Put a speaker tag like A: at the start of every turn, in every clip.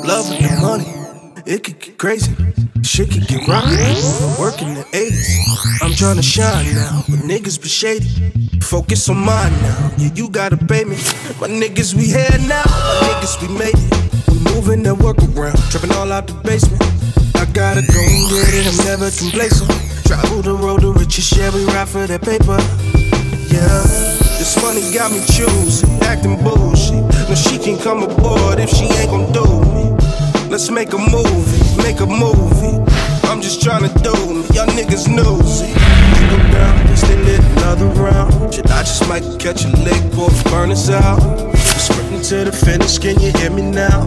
A: love and the money, it could get crazy. Shit could get rocky, work in the 80s. I'm tryna shine now, but niggas be shady. Focus on mine now, yeah, you gotta pay me. My niggas, we here now, my niggas, we made it. We moving that work around, tripping all out the basement. I gotta go and get it, I'm never complacent. Travel the road to riches, yeah, we ride for that paper. Yeah, this money got me choosing, acting bullshit. No, she can't come aboard if she ain't gon' do me. Let's make a movie, make a movie. I'm just tryna do me, y'all niggas nosy. Go down, we still lit another round. Shit, I just might catch a leg before it burn us out. Sprinting to the finish, can you hear me now?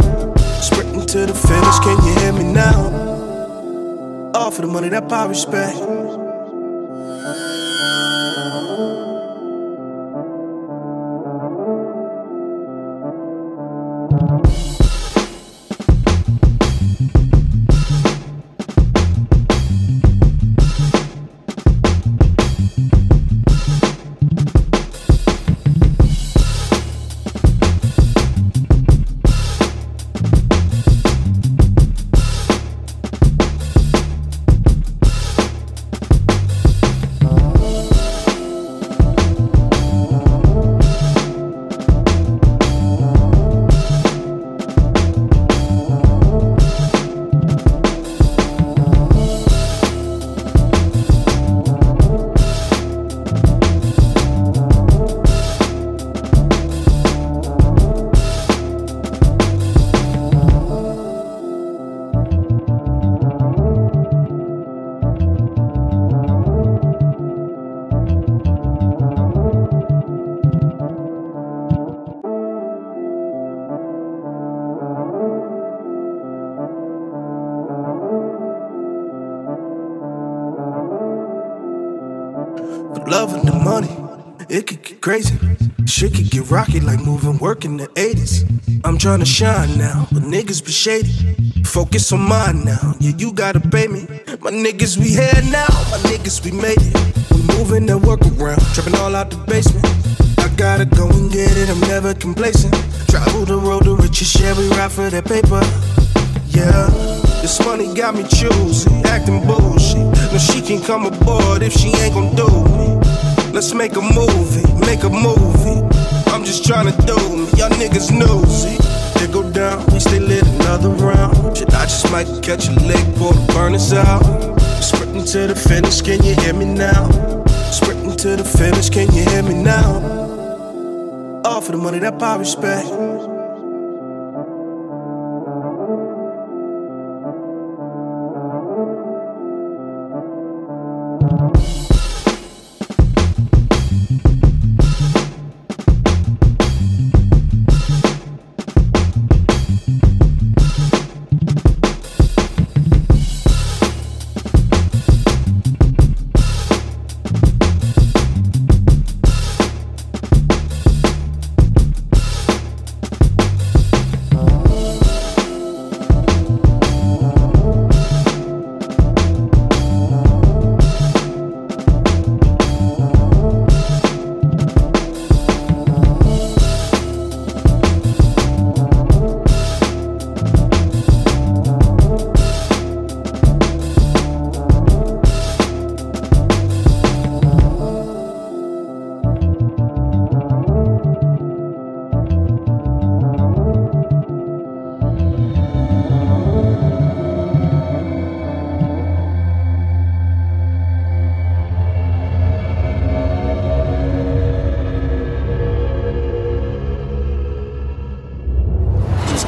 A: Sprinting to the finish, can you hear me now? All for the money, that I respect. For love and the money, it could get crazy. Shit could get rocky like moving work in the 80s. I'm tryna shine now, but niggas be shady. Focus on mine now, yeah, you gotta pay me. My niggas, we here now, my niggas, we made it. We moving that work around, tripping all out the basement. I gotta go and get it, I'm never complacent. Travel the road to riches, yeah, we ride for that paper. Yeah, this money got me choosing, acting bullshit. No, she can't come aboard if she ain't gon' do me. Let's make a movie, make a movie. I'm just tryna do me, y'all niggas nosy. They go down, we stay lit another round. Shit, I just might catch a leg before the burn us out. Sprinting to the finish, can you hear me now? Sprinting to the finish, can you hear me now? All for the money, that I respect.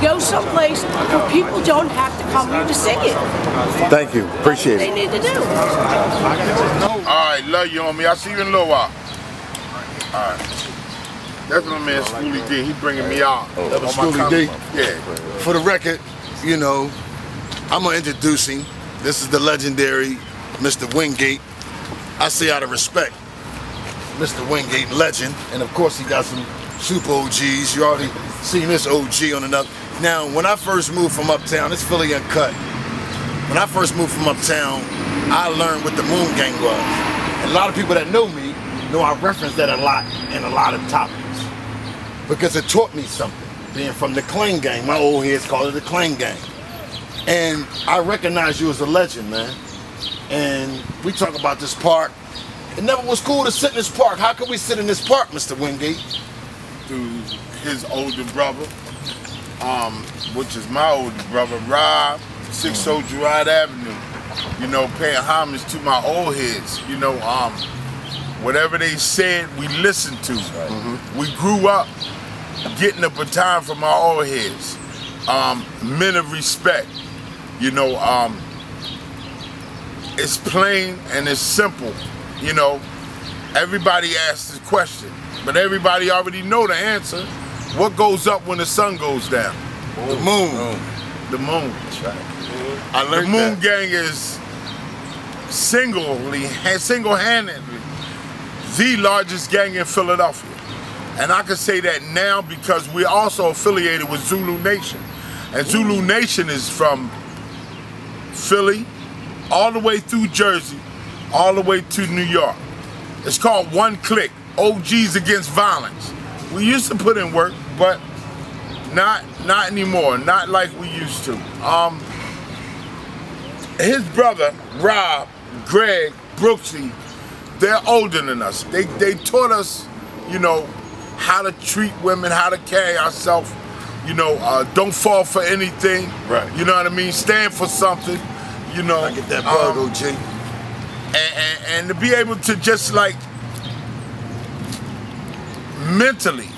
B: Go someplace where people don't have to come here to see it.
C: Thank you. Appreciate
B: That's what they need to do.
D: All right, love you on me. I'll see you in a little while. All right. That's my man Schooly D. He bringing me out.
C: That was Schooly D?
D: Yeah.
C: For the record, you know, I'm going to introduce him. This is the legendary Mr. Wingate. I say out of respect, Mr. Wingate, legend. And of course, he got some super OGs. You already seen this OG on another. Now, when I first moved from uptown, it's Philly UnCut. When I first moved from uptown, I learned what the Moon Gang was. And a lot of people that know me know I reference that a lot in a lot of topics. Because it taught me something. being from the Clang Gang. My old heads call it the Clang Gang. And I recognize you as a legend, man. And we talk about this park. It never was cool to sit in this park. How could we sit in this park, Mr. Wingate?
D: Through his older brother, which is my older brother, Rob, 600 Gerard Avenue. You know, paying homage to my old heads. You know, whatever they said, we listened to. We grew up getting the baton from our old heads. Men of respect. You know, it's plain and it's simple. You know, everybody asks the question, but everybody already know the answer. What goes up when the sun goes down?
C: The moon.
D: The moon.
C: That's right. I learned
D: the Moon
C: that.
D: Gang is single-handedly the largest gang in Philadelphia. And I can say that now because we're also affiliated with Zulu Nation. And Zulu Nation is from Philly, all the way through Jersey, all the way to New York. It's called One Click, OGs Against Violence. We used to put in work, but not anymore, not like we used to. His brother, Rob, Greg, Brooksy, they're older than us. They taught us, you know, how to treat women, how to carry ourselves, you know, don't fall for anything.
C: Right.
D: You know what I mean? Stand for something, you know.
C: I get that bug, OG.
D: And to be able to just like mentally,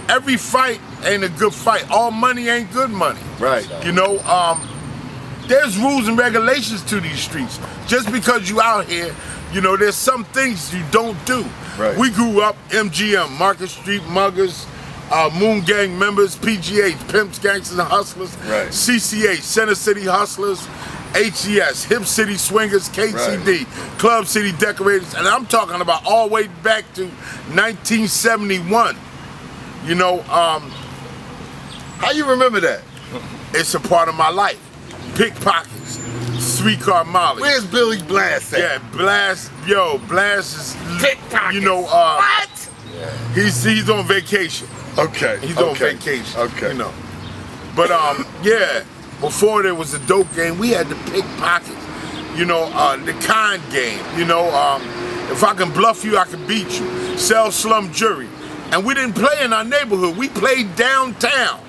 D: every fight ain't a good fight. All money ain't good money.
C: Right.
D: You know, there's rules and regulations to these streets. Just because you out here, you know, there's some things you don't do.
C: Right.
D: We grew up MGM, Market Street Muggers, Moon Gang members, PGH, Pimps, Gangsters, and Hustlers,
C: right.
D: CCH, Center City Hustlers, HES, Hip City Swingers, KCD,
C: right.
D: Club City Decorators, and I'm talking about all the way back to 1971. You know,
C: how you remember that?
D: It's a part of my life. Pickpockets, Streetcar Molly.
C: Where's Billy Blast at?
D: Yeah, Blast, Blast is,
C: Pickpockets.
D: you know,
C: what?
D: He's on vacation.
C: Okay.
D: He's on vacation.
C: Okay.
D: You know. But yeah, before there was a dope game, we had the pickpockets. You know, the con game. You know, if I can bluff you, I can beat you. Sell slum jury. And we didn't play in our neighborhood. We played downtown.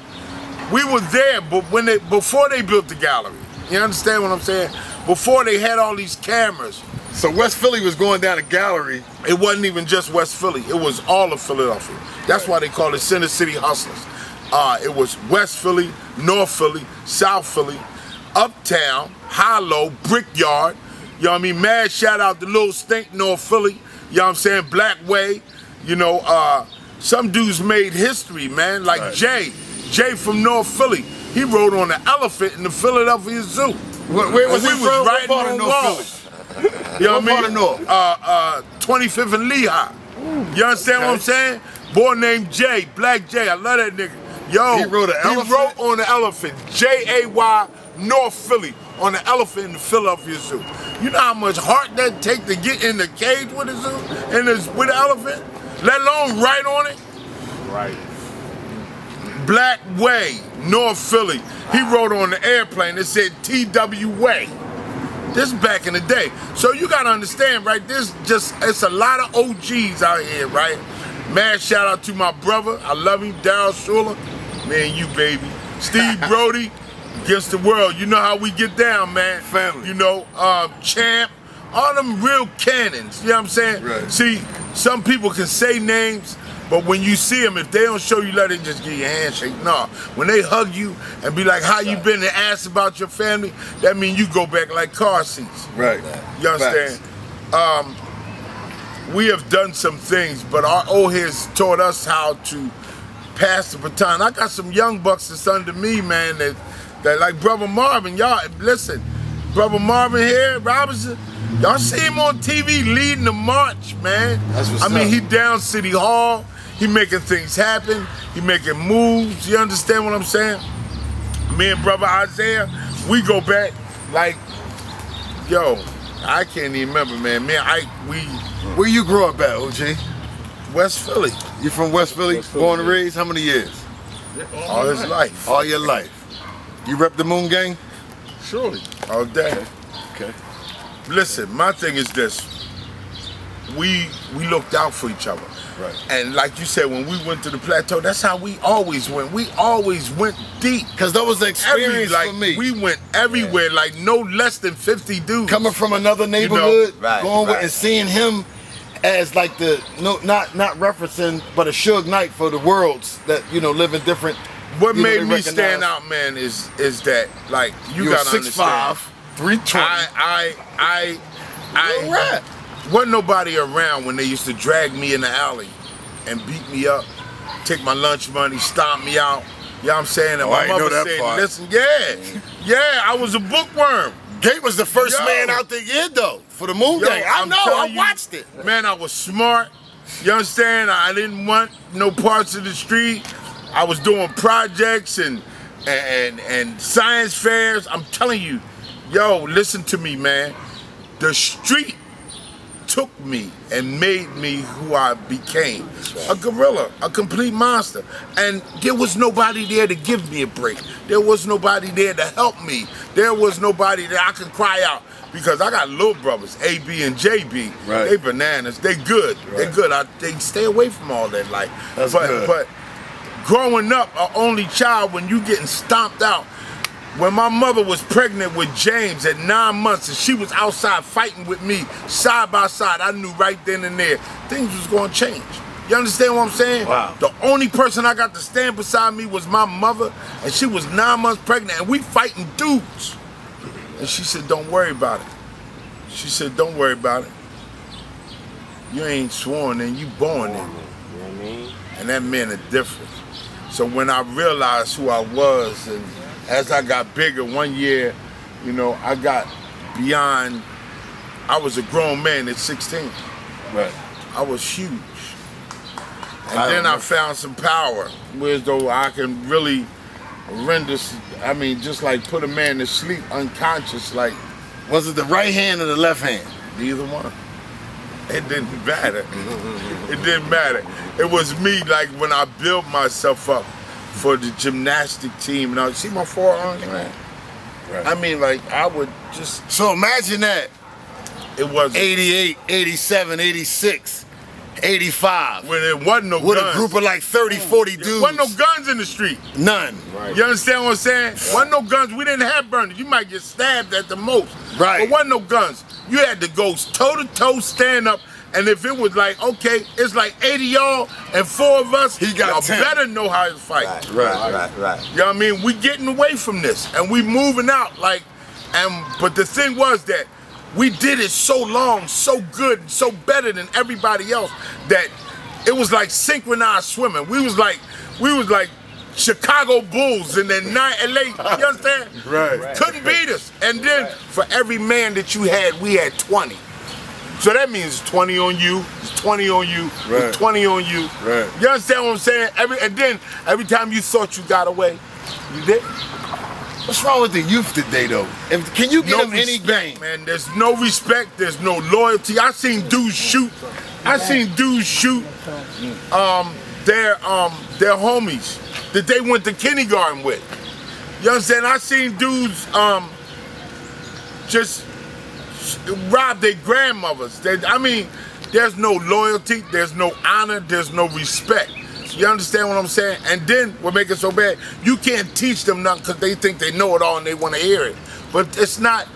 D: We were there, but before they built the gallery. You understand what I'm saying? Before they had all these cameras.
C: So West Philly was going down a gallery.
D: It wasn't even just West Philly. It was all of Philadelphia. That's why they call it Center City Hustlers. It was West Philly, North Philly, South Philly, Uptown, Hollow, Brickyard. You know what I mean? Mad shout out to Lil Stink, North Philly. You know what I'm saying? Black Way. You know, some dudes made history, man. Like
C: right.
D: Jay from North Philly. He rode on the elephant in the Philadelphia Zoo.
C: Where was he from?
D: Riding
C: What part
D: on
C: of North
D: walls.
C: Philly?
D: You know what I mean?
C: Part of North?
D: 25th and Lehigh. You understand what I'm saying? Boy named Jay, Black Jay. I love that nigga. Yo,
C: he rode
D: He wrote on the elephant. J-A-Y, North Philly, on the elephant in the Philadelphia Zoo. You know how much heart that take to get in the cage with the zoo, with the elephant? Let alone write on it? Right. Black Way, North Philly. He wrote on the airplane, it said T.W. Way. This is back in the day. So you gotta understand, right? It's a lot of OGs out here, right? Mad shout out to my brother, I love him, Daryl Schuler. Man, you baby. Steve Brody, Against the World. You know how we get down, man.
C: Family.
D: You know, Champ, all them real cannons, you know what I'm saying?
C: Right.
D: See, some people can say names, but when you see them, if they don't show you love, they just give you a handshake. No, when they hug you and be like, how you been, and ask about your family, that means you go back like car seats.
C: Right.
D: You understand? We have done some things, but our old heads taught us how to pass the baton. I got some young bucks that's under me, man, that like Brother Marvin. Y'all, listen, Brother Marvin here, Robinson, y'all see him on TV leading the march, man.
C: That's what's
D: I mean,
C: up.
D: he down City Hall, he making things happen, he making moves, you understand what I'm saying? Me and Brother Isaiah, we go back like, yo, I can't even remember, man.
C: Where you grew up at, OG?
D: West Philly.
C: You from West Philly? Born and raised? How many years?
D: All his life.
C: All your life. You rep the Moon Gang?
D: Surely. All day.
C: Okay.
D: Listen, my thing is this. We looked out for each other.
C: Right.
D: And like you said, when we went to the plateau, that's how we always went. We always went deep.
C: Because that was the experience for me.
D: We went everywhere, like no less than 50 dudes.
C: Coming from another neighborhood,
E: Right,
C: going with
E: right.
C: and seeing him as like the, not referencing, but a Suge Knight for the worlds that, live in different.
D: What
C: they
D: made me
C: recognize.
D: stand out, man, is that, like, you gotta
C: 6'5",
D: understand.
C: 320.
D: I
C: rat.
D: wasn't nobody around when they used to drag me in the alley and beat me up, take my lunch money, stomp me out. You know what I'm saying? And
C: Oh, I
D: my
C: ain't know
D: mother
C: that
D: said,
C: part.
D: listen, yeah, I was a bookworm.
C: Gate was the first
D: Yo.
C: man out there, though, for the Moon
D: Yo,
C: Gang. I
D: I'm
C: know,
D: telling
C: I
D: you,
C: watched it.
D: Man, I was smart. You understand? I didn't want no parts of the street. I was doing projects and science fairs. I'm telling you, yo, listen to me, man. The street took me and made me who I became. A gorilla, a complete monster. And there was nobody there to give me a break. There was nobody there to help me. There was nobody that I could cry out. Because I got little brothers, AB and JB.
C: Right.
D: They bananas. They good.
C: Right.
D: They good. They stay away from all that. Like,
C: That's good.
D: But growing up, an only child, when you getting stomped out, when my mother was pregnant with James at 9 months and she was outside fighting with me side by side, I knew right then and there things was going to change. You understand what I'm saying?
C: Wow.
D: The only person I got to stand beside me was my mother, and she was 9 months pregnant, and we fighting dudes. And she said, don't worry about it. She said, don't worry about it. You ain't sworn in, you born in.
E: You know what I mean?
D: And that meant a difference. So when I realized who I was, and as I got bigger, one year, I got beyond, I was a grown man at 16.
C: Right.
D: I was huge. And then I found some power, whereas though I can really render, just like put a man to sleep unconscious, like
C: Was it the right hand or the left hand?
D: neither one. It didn't matter. It didn't matter. It was me, like when I built myself up for the gymnastic team, and I see my forearms, man.
C: Right.
D: I would just,
C: So imagine that.
D: it was
C: 88, 87, 86, 85.
D: when there wasn't no
C: With
D: guns.
C: a group of like 30, 40
D: There
C: dudes.
D: wasn't no guns in the street.
C: None.
D: You understand what I'm saying? Wasn't no guns. We didn't have burners. You might get stabbed at the most.
C: Right.
D: But wasn't no guns. You had to go toe to toe, stand up, and if it was like, okay, it's like 80 y'all and 4 of us,
C: He got
D: y'all
C: 10.
D: better know how to fight.
C: Right.
D: You know what I mean? We getting away from this and we moving out, but the thing was that we did it so long, so good, so better than everybody else that it was like synchronized swimming. We was like Chicago Bulls and then LA, you understand?
C: Right.
D: Couldn't beat us. And then for every man that you had, we had 20. So that means 20 on you, it's 20 on you,
C: Right.
D: it's 20 on you.
C: Right.
D: You understand what I'm saying? And then every time you thought you got away, you didn't.
C: What's wrong with the youth today, though? Can you give them any game?
D: Man. There's no respect. There's no loyalty. I seen dudes shoot. Their homies that they went to kindergarten with. You understand? I seen dudes just rob their grandmothers. There's no loyalty. There's no honor. There's no respect. You understand what I'm saying? And then what makes it so bad, you can't teach them nothing because they think they know it all and they want to hear it. But that's not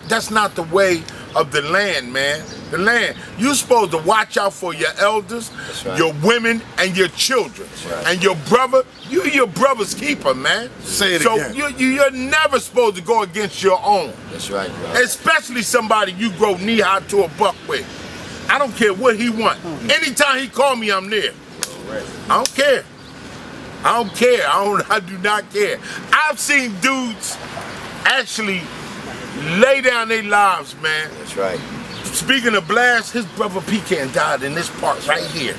D: the way of the land, man. The land. You're supposed to watch out for your elders,
E: right.
D: your women, and your children.
E: Right.
D: And your brother, you're your brother's keeper, man.
C: Say it
D: so
C: again.
D: you're never supposed to go against your own.
E: That's right, bro.
D: Especially somebody you grow knee-high to a buck with. I don't care what he want. Anytime he call me, I'm there. I don't care. I do not care. I've seen dudes actually lay down their lives, man.
E: That's right.
D: Speaking of Blast, his brother Pecan died in this part right here.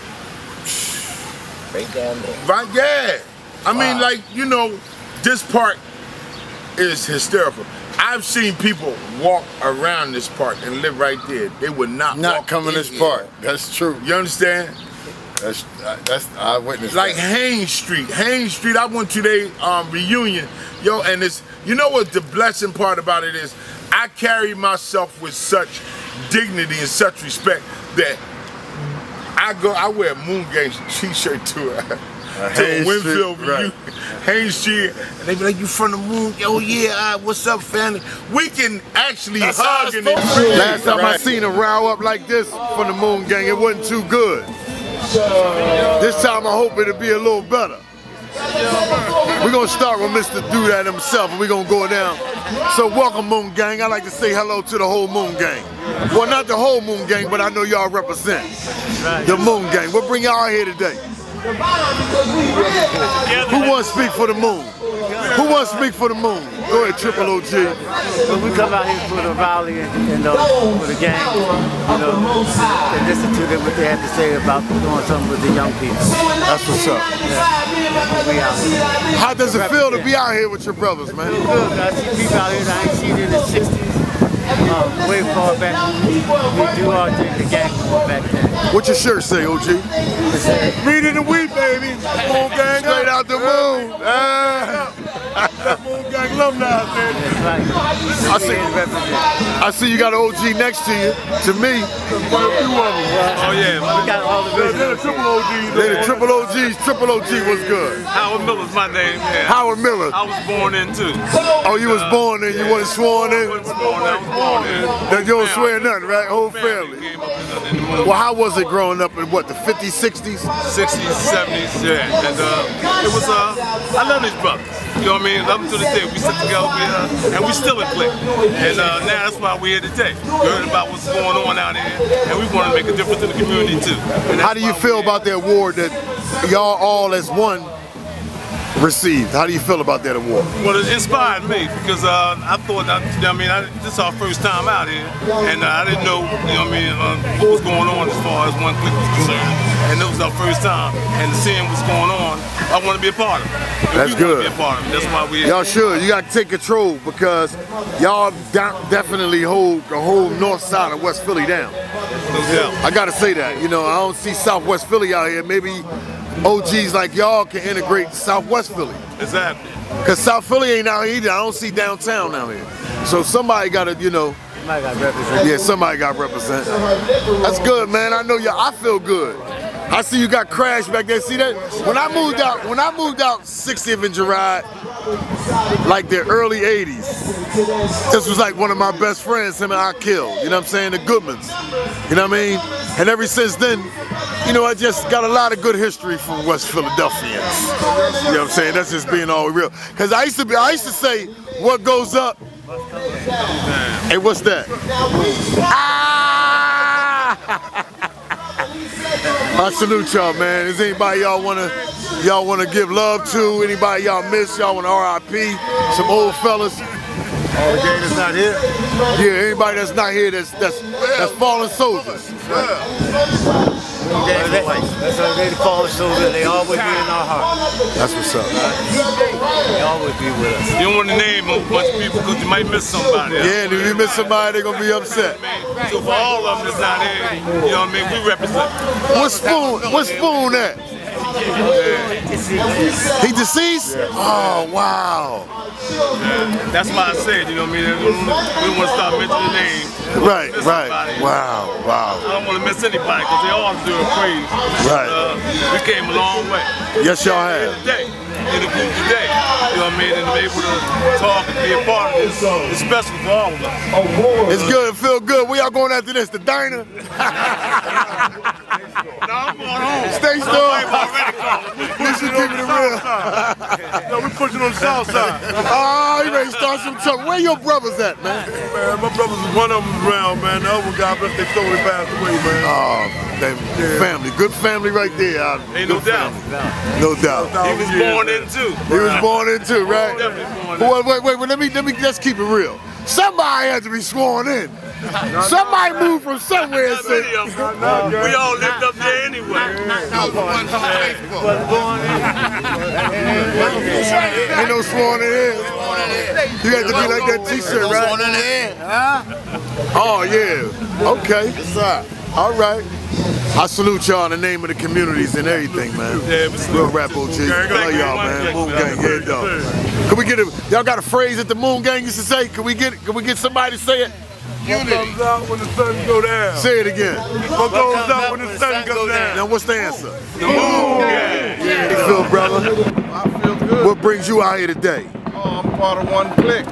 E: Right down there.
D: Right, yeah. This part is hysterical. I've seen people walk around this part and live right there. They would not walk
C: coming
D: in
C: this
D: here.
C: part. That's true.
D: You understand?
C: That's I witnessed.
D: Like
C: that.
D: Haynes Street. Haynes Street, I went to their reunion. Yo, and it's, you know what the blessing part about it is? I carry myself with such dignity and such respect that I wear a Moon Gang t-shirt to a Winfield reunion. Haynes Street, and they be like, you from the Moon? Yo, yeah, what's up, family? We can actually hug and
C: Last time I seen a row up like this from the Moon Gang, it wasn't too good. This time I hope it'll be a little better. We're gonna start with Mr. Doodad himself, and we're gonna go down. So welcome, Moon Gang. I like to say hello to the whole Moon Gang. Well, not the whole Moon Gang, but I know y'all represent the Moon Gang. What bring y'all here today? Who wants to speak for the Moon? Who wants to speak for the Moon? Go ahead, Triple OG.
F: When we come out here for the rally and for the gang, and listen to them what they have to say about doing something with the young people.
C: That's what's up.
F: Yeah. We out here.
C: How does it feel to be out here with your brothers, man?
F: It's good. I see people out here that I ain't seen in the 60s. Way far back. We do our thing, the gang back then.
C: What your shirt say, OG?
D: Read in the week, baby. Moon Gang,
C: straight out the moon.
D: Moon Gang alumni out there.
F: That's right.
C: I see you got an OG next to you. To me,
D: Oh yeah,
F: We got all the
D: they're the
F: visitors.
D: triple OGs.
C: they the Triple OGs. Triple OG was good.
G: Howard Miller's my name. Yeah.
C: Howard Miller.
G: I was born in too.
C: Oh, you was born in. You wasn't sworn
G: I
C: in.
G: was born in.
C: That you don't swear nothing, right? Whole family.
G: Came up in the movie.
C: Well, how was it growing up in what, the 50s, 60s?
G: 60s, 70s, yeah. And it was, I love these brothers. You know what I mean? Love them to the day. We sit together, and we still a clique. And now that's why we're here today. We heard about what's going on out here, and we want to make a difference in the community too. And
C: How do you feel about the award that y'all all as one received? How do you feel about that award?
G: Well, it inspired me because I thought, this is our first time out here, and I didn't know, what was going on as far as one clique was concerned. And it was our first time, and seeing what's going on, I want to be a part of it.
C: That's good.
G: Be a part of it. That's why we're
C: Y'all should. You got to take control because y'all definitely hold the whole north side of West Philly down. I got to say that. You know, I don't see Southwest Philly out here. Maybe OGs like y'all can integrate Southwest Philly.
G: Exactly.
C: Because South Philly ain't out here either. I don't see downtown out here. So somebody got to,
F: Somebody got represented.
C: yeah, somebody got represent. That's good, man. I know y'all. I feel good. I see you got Crash back there. See that? When I moved out 60th and Girard, like the early 80s, this was like one of my best friends, him and I killed. You know what I'm saying? The Goodmans. You know what I mean? And ever since then, I just got a lot of good history from West Philadelphians. You know what I'm saying? That's just being all real. Cause I used to say, what goes up? Hey, what's that? Ah! I salute y'all, man. Is anybody y'all wanna give love to? Anybody y'all miss? Y'all want to RIP? Some old fellas?
F: All the gang that's not here.
C: Yeah, anybody that's not here that's fallen soldiers.
F: That's how they fallen soldiers. They always be in our heart.
C: That's what's up.
F: They always be with us.
G: You don't want to name a bunch of people because you might miss somebody.
C: Yeah, and if you miss somebody, they're gonna be upset.
G: So for all of them that's not here, you know what I mean? We represent.
C: What's Spoon at? He deceased? Oh, wow.
G: That's why I said, you know what I mean? We don't want to start mentioning names.
C: Right.
G: Somebody.
C: Wow.
G: I don't want to miss anybody because they all doing praise.
C: Right.
G: We came a long way.
C: Yes, y'all have.
G: Today, in the group today, you know what I mean? And to be able to talk and be a part of this, it's special for all of us.
C: It's good. It feel good. Where y'all going after this? The diner?
G: No, I'm going home.
C: Stay still. You should keep it real.
D: No, we pushing on the south side.
C: Oh, you ready to start some trouble. Where your brothers at, man?
D: Man, my brothers, one of them around, man. The other one, God bless, they slowly passed away, man.
C: Oh, family. Good family right there.
G: Ain't no doubt.
C: No doubt.
G: He was born in too.
C: He was born in too, right?
G: Definitely born in.
C: Wait, let's keep it real. Somebody had to be sworn in. Somebody moved from somewhere and said,
G: We all lived up there anyway.
C: ain't no sworn in here. You had to be like that t-shirt, right? Oh, yeah. Okay. All right. I salute y'all in the name of the communities and everything, man.
G: Yeah,
C: real rap OG. Love y'all, man. Moon Gang, yeah, dog. Can we get a? Y'all got a phrase that the Moon Gang used to say? Can we get somebody to say it?
D: What comes out when the sun go down?
C: Say it again.
D: What goes up when the sun goes down?
C: Now, what's the answer?
D: The Moon Gang.
C: How you feel, brother?
H: I feel good.
C: What brings you out here today?
H: Oh, I'm part of UnCut.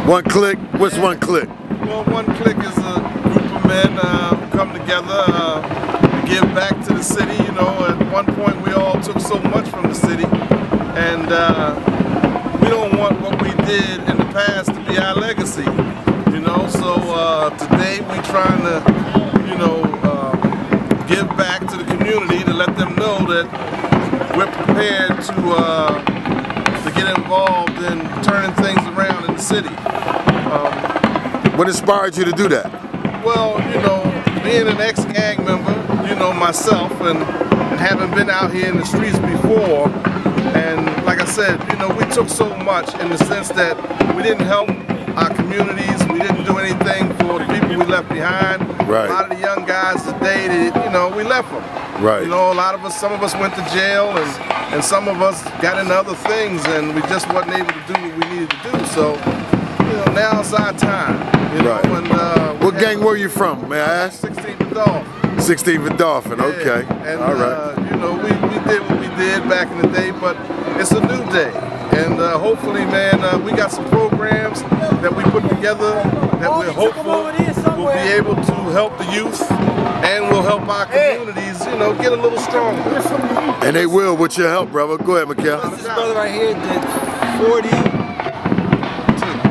C: UnCut? What's UnCut?
H: Well, UnCut is a group of men who come together to give back to the city. You know, at one point we all took so much from the city, and we don't want what we did in the past to be our legacy. You know, so today we trying to, you know, give back to the community to let them know that we're prepared to get involved in turning things around in the city.
C: What inspired you to do that?
H: Well, you know, being an ex-gang member, you know, myself, and having been out here in the streets before, and like I said, you know, we took so much in the sense that we didn't help our communities, we didn't do anything for the people we left behind.
C: Right.
H: A lot of the young guys today, you know, we left them.
C: Right.
H: You know, a lot of us, some of us went to jail, and some of us got into other things, and we just wasn't able to do what we needed to do. So, you know, now it's our time. You know,
C: Right.
H: and,
C: What gang were you from, may I ask?
H: 16th and Dolphin.
C: 16th and Dolphin, okay.
H: And,
C: all right.
H: you know, we did what we did back in the day, but it's a new day. And hopefully, man, we got some programs that we put together that we're hopeful will be able to help the youth and will help our communities, you know, get a little stronger.
C: And they will with your help, brother. Go ahead, Mikhail.
I: This brother right here did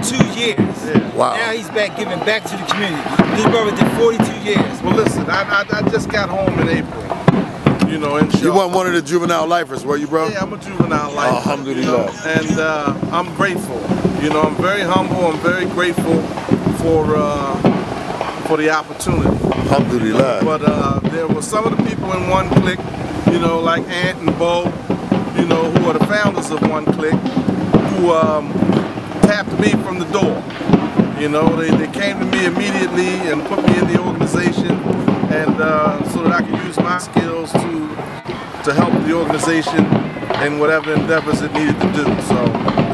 I: 42 years.
H: Yeah.
C: Wow.
I: Now he's back giving back to the community. This brother did 42 years.
H: Well, listen, I just got home in April. You know, in
C: You weren't one of the juvenile lifers, were you, bro?
H: Yeah, I'm a juvenile lifer.
C: Alhamdulillah.
H: You know, and I'm grateful. You know, I'm very humble. I'm very grateful for the opportunity.
C: Alhamdulillah.
H: But there were some of the people in UnCut, you know, like Ant and Bo, you know, who are the founders of UnCut, who tapped me from the door. You know, they came to me immediately and put me in the organization, and so that I could use my skills to help the organization in whatever endeavors it needed to do. So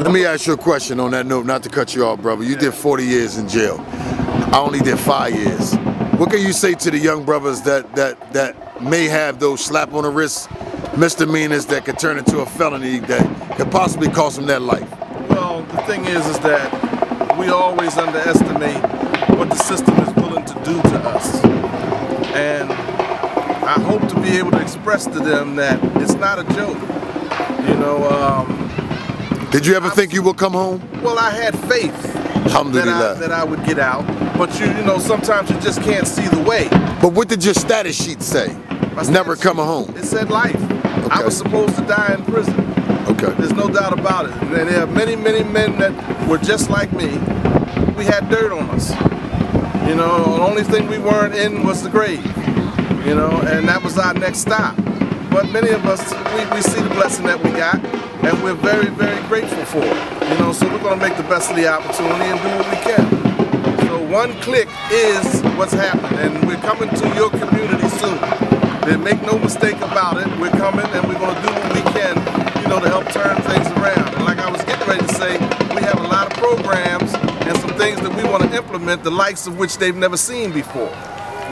C: let me ask you a question on that note, not to cut you off, brother. You did 40 years in jail. I only did 5 years. What can you say to the young brothers that may have those slap on the wrist misdemeanors that could turn into a felony that could possibly cost them their life?
H: Well, the thing is that we always underestimate what the system is willing to do to us. And I hope to be able to express to them that it's not a joke. You know,
C: did you ever think you would come home?
H: Well, I had faith that I would get out, but you know, sometimes you just can't see the way.
C: But what did your status sheet say? Never coming home.
H: It said life.
C: Okay.
H: I was supposed to die in prison.
C: Okay.
H: There's no doubt about it. And there are many, many men that were just like me. We had dirt on us. You know, the only thing we weren't in was the grave. You know, and that was our next stop. But many of us, we see the blessing that we got, and we're very, very grateful for it. You know, so we're going to make the best of the opportunity and do what we can. So UnCut is what's happening, and we're coming to your community soon. Make no mistake about it, we're coming and we're going to do what we can, you know, to help turn things around. And like I was getting ready to say, we have a lot of programs and some things that we want to implement, the likes of which they've never seen before.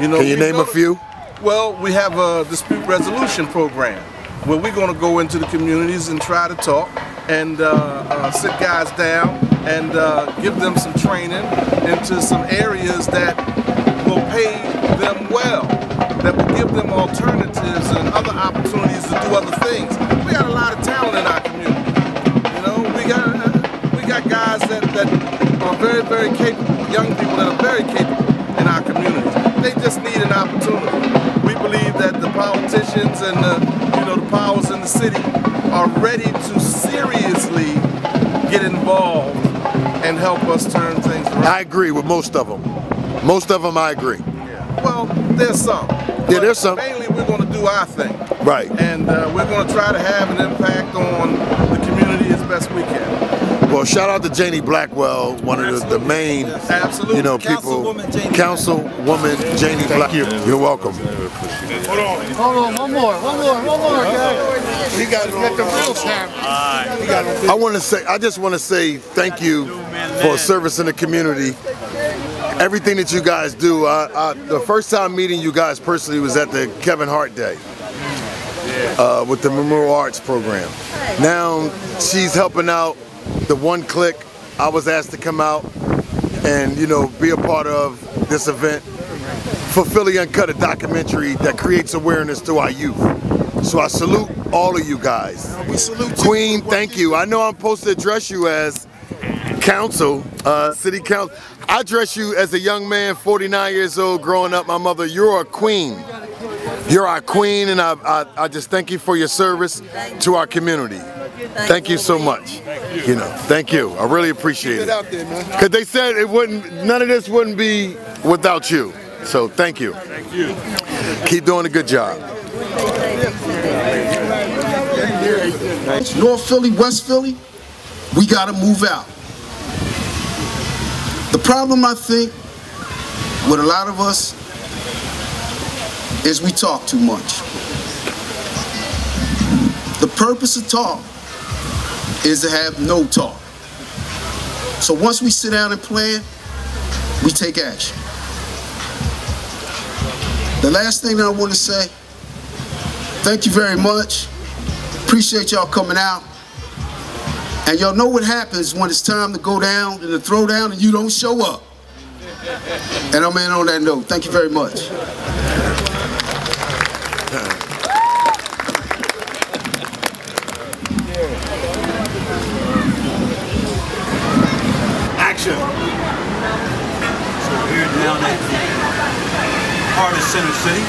H: You know,
C: can you name a few?
H: Well, we have a dispute resolution program where we're going to go into the communities and try to talk and sit guys down and give them some training into some areas that will pay them well, that will give them alternatives and other opportunities to do other things. We got a lot of talent in our community. You know, we got guys that are very, very capable, young people that are very capable in our communities. They just need an opportunity. We believe that the politicians and the powers in the city are ready to seriously get involved and help us turn things around.
C: I agree with most of them. Most of them I agree.
H: Yeah. Well, there's some.
C: Yeah, there's some.
H: Mainly we're going to do our thing.
C: Right.
H: And we're going to try to have an impact on the community as best we can.
C: Well, shout out to Janie Blackwell, one of the main, you know, people. Councilwoman Janie Black. You're welcome.
D: Hold on, one more, guys. We got the real time.
C: I just want to say thank you for service in the community. Everything that you guys do. The first time meeting you guys personally was at the Kevin Hart Day with the Memorial Arts program. Now she's helping out the One Click. I was asked to come out and, you know, be a part of this event for Philly UnCut, a documentary that creates awareness to our youth. So I salute all of you guys.
D: We salute you.
C: Queen, thank you. I know I'm supposed to address you as council, city council. I address you as a young man, 49 years old, growing up. My mother, you're a queen. You're our queen, and I just thank you for your service to our community. Thank you so much. You know, thank you. I really appreciate it. Because they said it wouldn't, none of this wouldn't be without you. So thank you.
D: Thank you.
C: Keep doing a good job.
J: North Philly, West Philly, we got to move out. The problem, I think, with a lot of us is we talk too much. The purpose of talk is to have no talk. So once we sit down and plan, we take action. The last thing that I want to say, thank you very much. Appreciate y'all coming out. And y'all know what happens when it's time to go down and to throw down and you don't show up. And I'm in on that note. Thank you very much.
C: Action.
I: So we're down at the heart of Center City,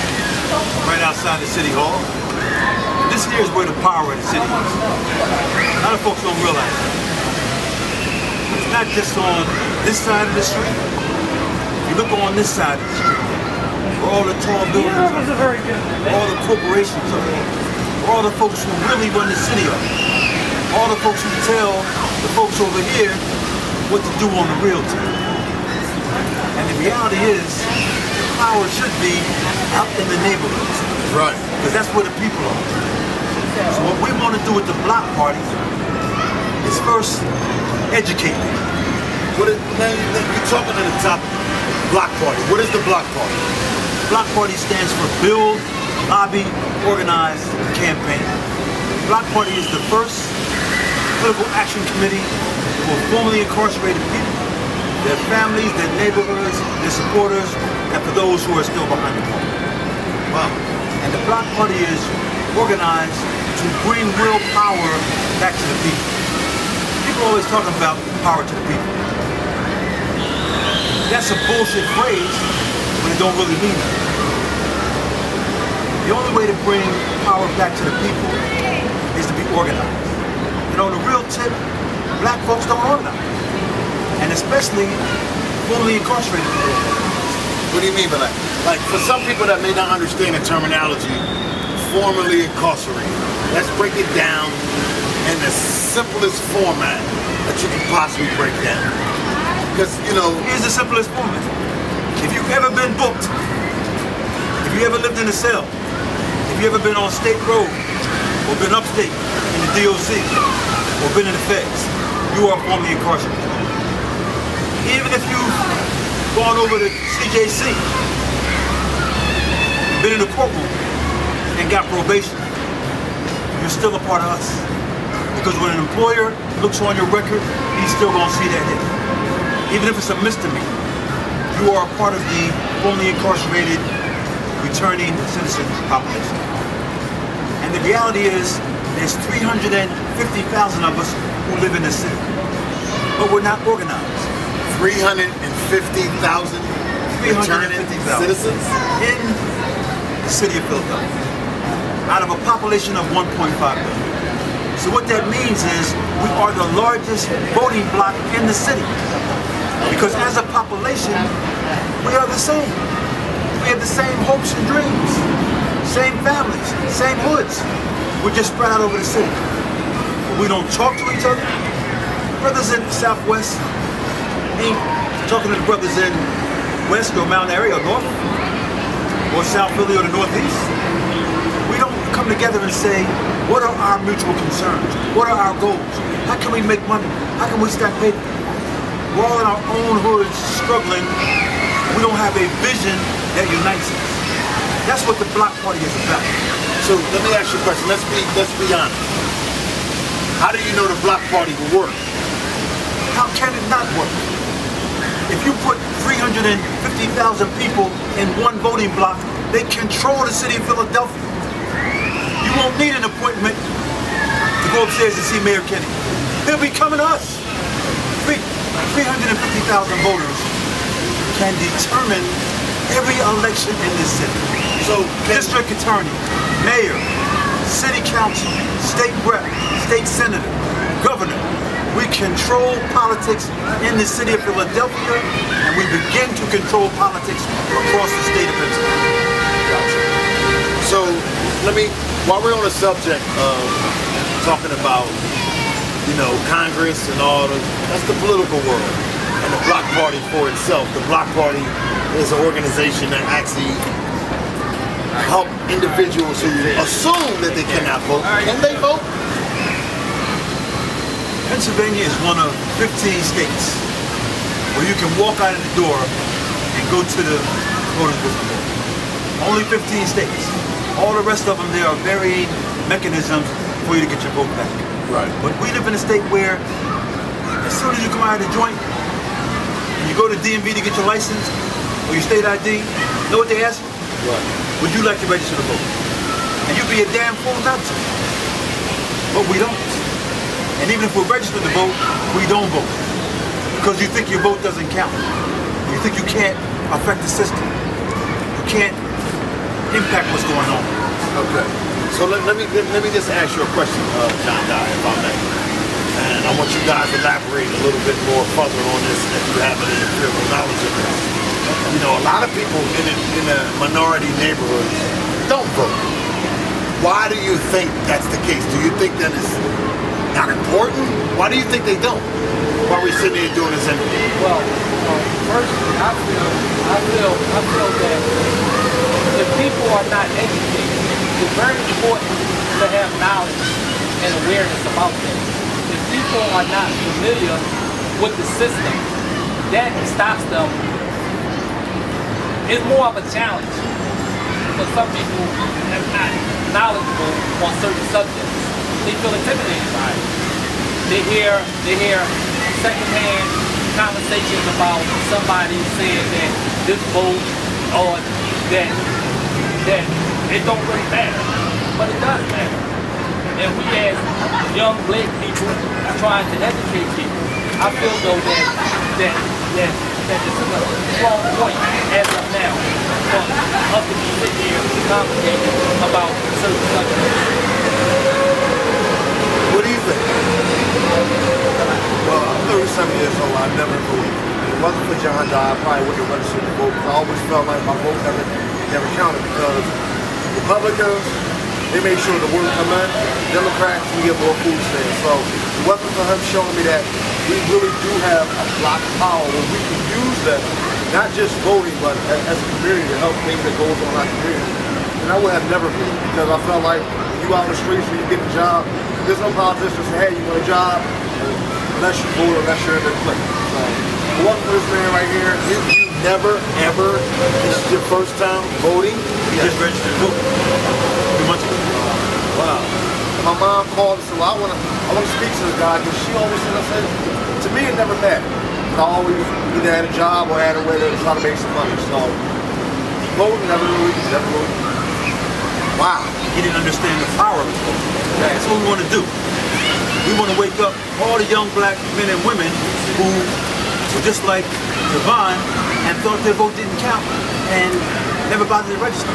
I: right outside the City Hall. This here is where the power of the city is. A lot of folks don't realize that. It's not just on this side of the street. If you look on this side of the street, where all the tall buildings are, where all the corporations are, where all the folks who really run the city are, all the folks who tell the folks over here what to do on the real time. And the reality is, the power should be out in the neighborhoods.
C: Right.
I: Because that's where the people are. So what we want to do with the block party is first educate them.
C: You're talking to the top. Block party. What is the block party?
I: Block party stands for build, lobby, organize, campaign. Block party is the first political action committee for formerly incarcerated people, their families, their neighborhoods, their supporters, and for those who are still behind the wall. Wow. And the block party is organized to bring real power back to the people. People are always talking about power to the people. That's a bullshit phrase, but it don't really mean that. The only way to bring power back to the people is to be organized. You know, the real tip, black folks don't organize. And especially formerly incarcerated people.
C: What do you mean by that? Like, for some people that may not understand the terminology, formerly incarcerated, let's break it down in the simplest format that you can possibly break down. Because, you know...
I: Here's the simplest format. If you've ever been booked, if you ever lived in a cell, if you ever been on State Road, or been upstate in the DOC, or been in the feds, you are formerly incarcerated. Even if you've gone over to CJC, been in the courtroom, and got probation, you're still a part of us. Because when an employer looks on your record, he's still gonna see that hit. Even if it's a misdemeanor, you are a part of the formerly incarcerated, returning citizen population. And the reality is, there's 350,000 of us who live in the city, but we're not organized.
C: 350,000 citizens
I: in the city of Philadelphia, out of a population of 1.5 million. So what that means is we are the largest voting bloc in the city. Because as a population, we are the same. We have the same hopes and dreams, same families, same hoods. We're just spread out over the city. But we don't talk to each other. brothers in the Southwest, me talking to the brothers in West or Mountain area or North, or South Philly or the Northeast, we don't come together and say, what are our mutual concerns? What are our goals? How can we make money? How can we stack paper? We're all in our own hoods struggling. We don't have a vision that unites us. That's what the Block Party is about.
C: So let me ask you a question. Let's be honest. How do you know the Block Party will work?
I: How can it not work? If you put 350,000 people in one voting block, they control the city of Philadelphia. You won't need an appointment to go upstairs and see Mayor Kenny. He'll be coming to us. 350,000 voters can determine every election in this city. So district attorney, mayor, city council, state rep, state senator, governor. We control politics in the city of Philadelphia, and we begin to control politics across the state of Pennsylvania.
C: Gotcha. So while we're on the subject of talking about, you know, Congress and all that's the political world, and the Block Party for itself. The Block Party is an organization that actually help individuals who assume that they cannot vote. Can they vote?
I: Pennsylvania is one of 15 states where you can walk out of the door and go to the voting booth. Only 15 states. All the rest of them, there are varying mechanisms for you to get your vote back.
C: Right.
I: But we live in a state where as soon as you come out of the joint and you go to DMV to get your license or your state ID, you know what they ask you?
C: Right.
I: Would you like to register to vote? And you'd be a damn fool not to. But we don't. And even if we're registered to vote, we don't vote. Because you think your vote doesn't count. You think you can't affect the system. You can't impact what's going on.
C: Okay. So let me just ask you a question, John Dye, if I may. And I want you guys to elaborate a little bit more further on this if you have any empirical knowledge of this. You know, a lot of people in the minority neighborhoods don't vote. Why do you think that's the case? Do you think that it's not important? Why do you think they don't? Why are we sitting here doing this interview?
K: Well, personally, I feel that if people are not educated, it's very important to have knowledge and awareness about things. If people are not familiar with the system, that stops them. It's more of a challenge for some people that are not knowledgeable on certain subjects. They feel intimidated by it. They hear secondhand conversations about somebody saying that this vote or that it don't really matter, but it does matter. And we as young black people trying to educate people, I feel though that this is a strong point as of now for us to be sitting here conversating about certain subjects.
C: What do you think?
L: Well, I'm 37 years old. I've never voted. If it wasn't for John Dye, I probably wouldn't have registered to vote. I always felt like my vote never counted because Republicans, they made sure the work come in. Democrats, we get more food stamps. So it wasn't for him showing me that we really do have a block of power where we can use that, not just voting, but as a community to help things that goes on in our community. And I would have never voted because I felt like you out on the streets when you get a job, there's no politician say, hey, you want a job? Unless you vote, unless you're in the clique. So, welcome to this man right here.
C: You never, ever, this is your first time voting?
I: You just registered to vote 2 months ago.
C: Wow.
L: My mom called and said, well, I want to speak to the guy because she always said, to me it never mattered. I always either had a job or had a way to try to make some money. So, voting never really.
I: Wow. He didn't understand the power of the vote. That's what we want to do. We want to wake up all the young black men and women who were just like Devon and thought their vote didn't count and never bothered to register.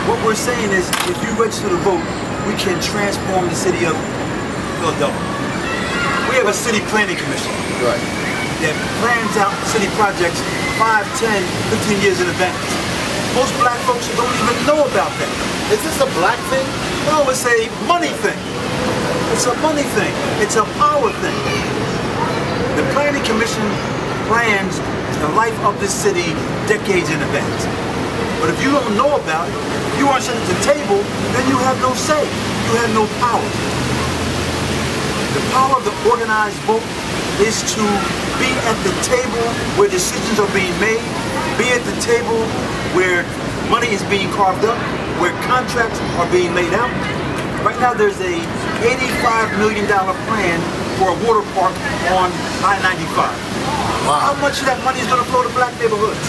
I: What we're saying is if you register to vote, we can transform the city of Philadelphia. We have a city planning commission that plans out city projects 5, 10, 15 years in advance. Most black folks don't even know about that.
C: Is this a black thing?
I: No, it's a money thing. It's a money thing. It's a power thing. The Planning Commission plans the life of this city decades in advance. But if you don't know about it, if you aren't sitting at the table, then you have no say. You have no power. The power of the organized vote is to be at the table where decisions are being made, be at the table where money is being carved up, where contracts are being laid out. Right now there's a $85 million plan for a water park on I-95. Wow. How much of that money is going to flow to black neighborhoods?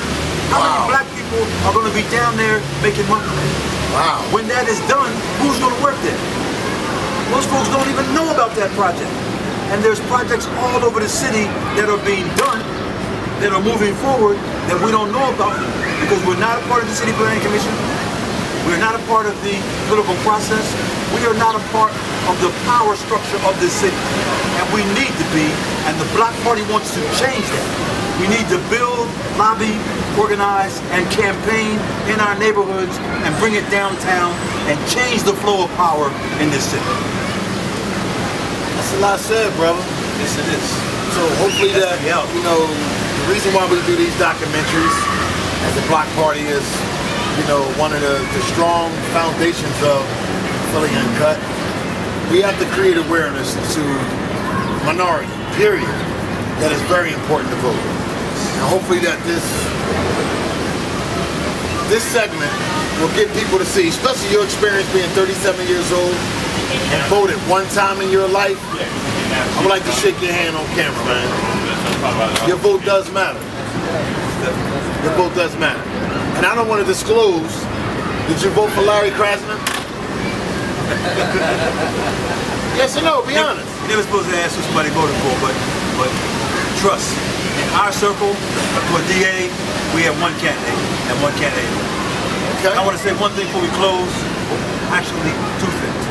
I: How many black people are going to be down there making money? Wow. When that is done, who's going to work there? Most folks don't even know about that project. And there's projects all over the city that are being done, that are moving forward, that we don't know about because we're not a part of the City Planning Commission. We're not a part of the political process. We are not a part of the power structure of this city. And we need to be, and the Black Party wants to change that. We need to build, lobby, organize, and campaign in our neighborhoods and bring it downtown and change the flow of power in this city.
L: That's a lot said, brother.
I: Yes, it is.
L: So hopefully that, you know, the reason why we do these documentaries as the Block Party is, you know, one of the strong foundations of Philly UnCut. We have to create awareness to minority, period. That is very important to vote. And hopefully that this segment will get people to see, especially your experience being 37 years old and voted one time in your life. I would like to shake your hand on camera, man. Your vote does matter. Your vote does matter. And I don't want to disclose, did you vote for Larry Krasner? Yes or no, be honest.
I: You're never supposed to ask who somebody voted for, but trust. In our circle, for DA, we have one candidate and one candidate. Okay. I want to say one thing before we close. Actually, two things.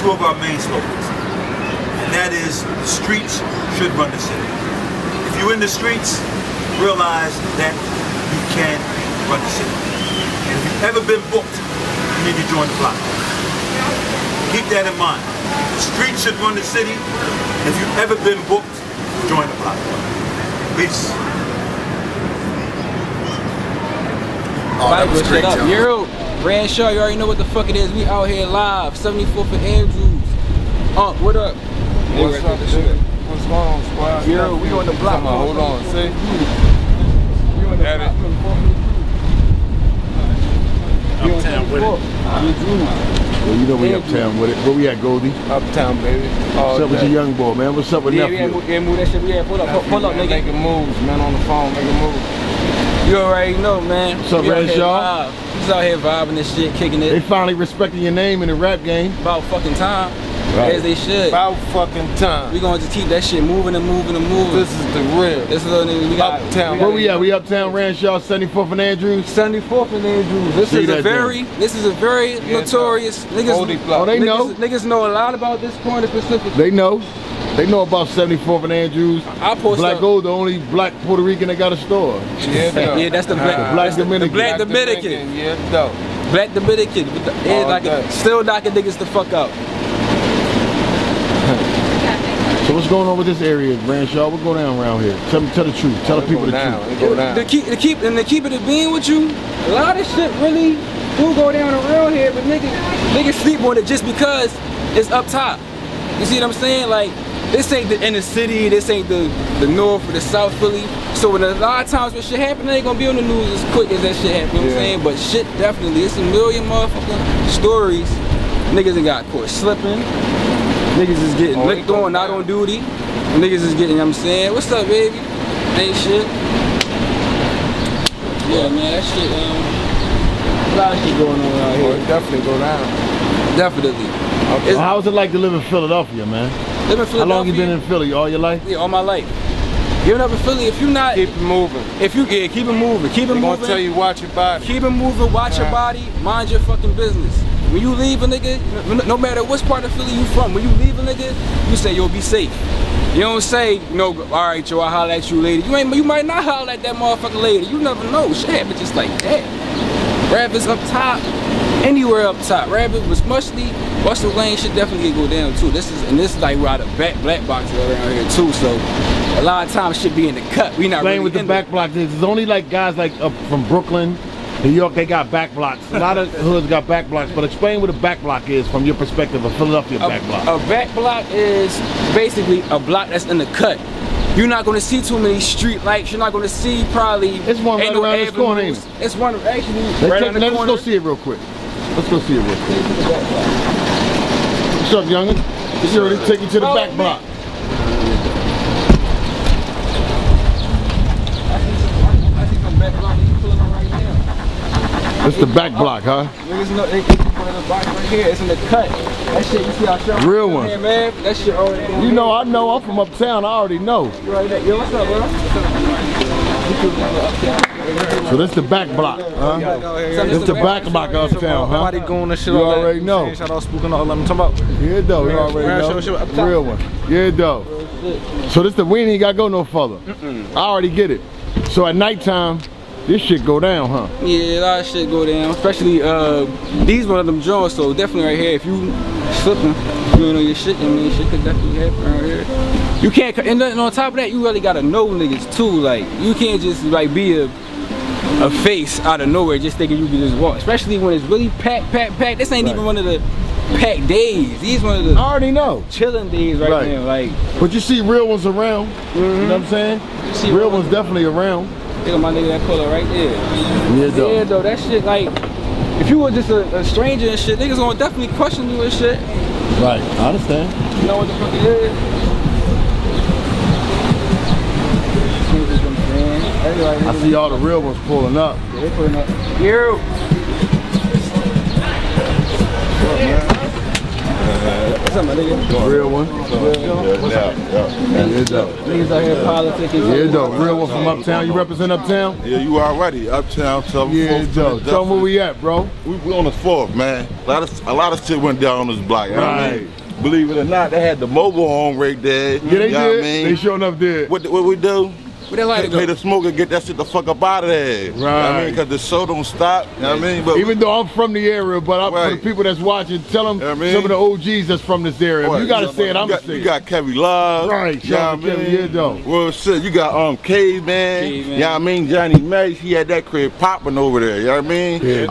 I: Two of our main slogans. And that is, the streets should run the city. If you're in the streets, realize that you can run the city. And if you've ever been booked, you need to join the block. Keep that in mind. The streets should run the city. If you've ever been booked, join the block. Peace.
M: Oh, that was great, up. Yo, Ranshaw, you already know what the fuck it is. We out here live, 74th and Andrews. What up?
N: What's up, dude? What's going on, squad?
M: Yo, we on the block.
N: Hold on, see?
M: We on the block.
N: Uptown with it.
O: Well, you know we uptown with it. Where we at, Goldie?
N: Uptown, baby.
O: What's up with your young boy, man? What's up with nephew?
M: Yeah, move that shit. Yeah, pull up, nigga.
N: Making moves, man, on the phone, making moves.
M: You already know, man.
O: What's up, Ranshaw?
M: He's out here vibing this shit, kicking it.
O: They finally respecting your name in the rap game.
M: About fucking time.
O: Right.
M: As they should.
N: About fucking time.
M: We gonna just keep that shit moving and moving and moving.
N: This is the real.
M: This is we got
N: uptown.
O: Where we at? We uptown, Ranshaw, 74th and Andrews.
M: 74th and Andrews. This is a very notorious niggas.
O: Oh, they know.
M: Niggas know a lot about this corner specifically.
O: They know. They know about 74th and Andrews. Black Gold, the only black Puerto Rican that got a store.
N: Yeah,
M: yeah, that's the black Dominican. The black Dominican.
N: Yeah, dope.
M: Black Dominican. Still knocking niggas the fuck out.
O: So what's going on with this area, Ranshaw? What's going on around here? Tell the truth. Tell the people the truth.
M: To keep it a being with you, a lot of shit really do go down around here, but niggas sleep on it just because it's up top. You see what I'm saying? Like, this ain't the inner city, this ain't the north or the south Philly. So when a lot of times when shit happen, it ain't gonna be on the news as quick as that shit happen, you know what I'm saying? But shit definitely, it's a million motherfucking stories. Niggas ain't got caught slipping. Niggas is getting licked on, not on duty. Niggas is getting, you know what I'm saying? What's up, baby? Ain't shit. Yeah, man, that shit, a lot of shit going on out here.
N: It definitely go down.
M: Definitely.
O: Okay. Well, how's it like to live in Philadelphia, man?
M: Live in Philadelphia.
O: How long you been in Philly? All your life?
M: Yeah, all my life. You're up in Philly, if you're not...
N: Keep it moving.
M: Keep it moving. Keep it moving.
N: They're gonna tell you watch your body.
M: Keep it moving, watch your body, mind your fucking business. When you leave a nigga, no matter which part of Philly you from, when you leave a nigga, you say, yo, be safe. You don't say, you know, all right, yo, I'll holler at you later. You might not holler at that motherfucker later. You never know. Shit happens just like that. Rap is up top. anywhere up top. Rabbit was Mushley, Russell Lane should definitely go down too. This is like where the black boxes around here too. So a lot of times should be in the cut. We not
O: playing
M: really
O: with the back blocks. It's only like guys like up from Brooklyn, New York, they got back blocks. A lot of hoods got back blocks, but explain what a back block is from your perspective of Philadelphia back block.
M: A back block is basically a block that's in the cut. You're not going to see too many street lights. You're not going to see probably.
O: It's one right around this corner, ain't it?
M: It's one actually right around the corner.
O: Let's go see it real quick. Let's go see it real quick. What's up, youngin? It's already take you to the back block. It's the back block, huh?
M: Niggas know they put in the box right here. It's in the cut. That shit, you see how sharp?
O: Real one.
M: Here, man. That shit already.
O: You know, I know. I'm from uptown. I already know.
M: You right there. Yo, what's up, bro?
O: So this the back block, huh? This the back block uptown, huh?
N: Nobody going to shit.
O: You already know.
N: Shout out spooking all them. Talking about.
O: Yeah, though. You already know. Real one. Yeah, though. So this we ain't even gotta go no further. I already get it. So at nighttime, this shit go down, huh?
M: Yeah, a lot of shit go down. Especially these one of them joints. So definitely right here, if you slipping, you know your shit. I mean, shit could definitely happen right here. You can't. And then on top of that, you really gotta know niggas too. Like you can't just like be a face out of nowhere just thinking you can just walk. Especially when it's really packed. This ain't even one of the packed days. These one of the
O: I already know
M: chilling days right now. Like,
O: but you see real ones around. You know what I'm saying?
M: You see
O: real ones definitely around.
M: Look at my nigga that puller right there.
O: Yeah, though.
M: Yeah, though. That shit, like, if you were just a stranger and shit, niggas gonna definitely question you and shit.
O: Right, I understand.
M: You know what the fuck it is?
O: I see all the real ones pulling up.
M: Yeah, they pulling up. You. What's up, my nigga?
O: Real one.
M: Niggas out here politicking.
O: Yeah, though. Real one from uptown. You represent uptown?
P: Yeah, you already uptown.
O: Yeah, though. Tell me where we at, bro.
P: We on the 4th, man. A lot of shit went down on this block. You know what I mean? Believe it or not, they had the mobile home right there.
O: Yeah, they did. They sure enough did.
P: What we do?
M: Where they like to go?
P: Pay the smoke and get that shit the fuck up out of there.
O: Right.
P: You know what I mean? Because the show don't stop. You know what I mean? But
O: even though I'm from the area, but for the people that's watching, tell them some of the OGs that's from this area. If you gotta say it, I'm gonna say it.
P: You got Kevin Love.
O: Right.
P: You know what I mean?
O: Yeah, though.
P: Well, shit, you got Caveman. You know what I mean? Johnny Mace, he had that crib popping over there. You know what I mean? Yeah,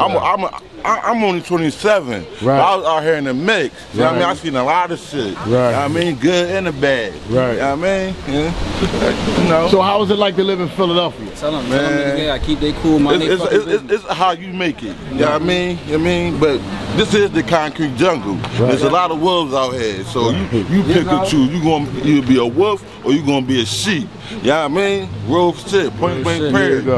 P: I'm only 27. Right. But I was out here in the mix. You know what I mean? I seen a lot of shit. Right. You know what I mean? Good and the bad. Right. You know what I mean? Yeah. You know.
O: So how was it like to live in Philadelphia?
M: Tell them, man. I keep they cool, man.
P: It's how you make it. You know what I mean? You know what I mean? But this is the concrete jungle. Right. There's a lot of wolves out here. So you pick and choose. You gonna either be a wolf or you gonna be a sheep. You know what I mean? Real shit. Point blank period.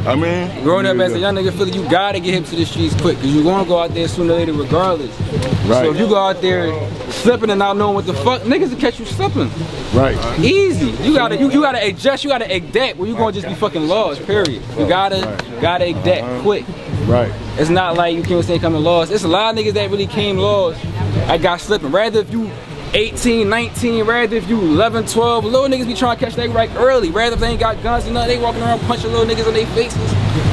P: I mean,
M: growing up as a young nigga Philly, you gotta get him to the streets quick, cause you're gonna go out there sooner or later regardless. Right. So if you go out there slipping and not knowing what the fuck, niggas will catch you slipping.
O: Right.
M: Easy. You gotta adjust, you gotta adapt, or you gonna just be fucking lost, period. You gotta adapt quick.
O: Right.
M: It's not like you can't say coming lost. It's a lot of niggas that really came lost. I got slipping. Rather if you 18, 19, rather if you 11, 12, little niggas be trying to catch that right early. Rather if they ain't got guns and nothing, they walking around punching little niggas in their faces.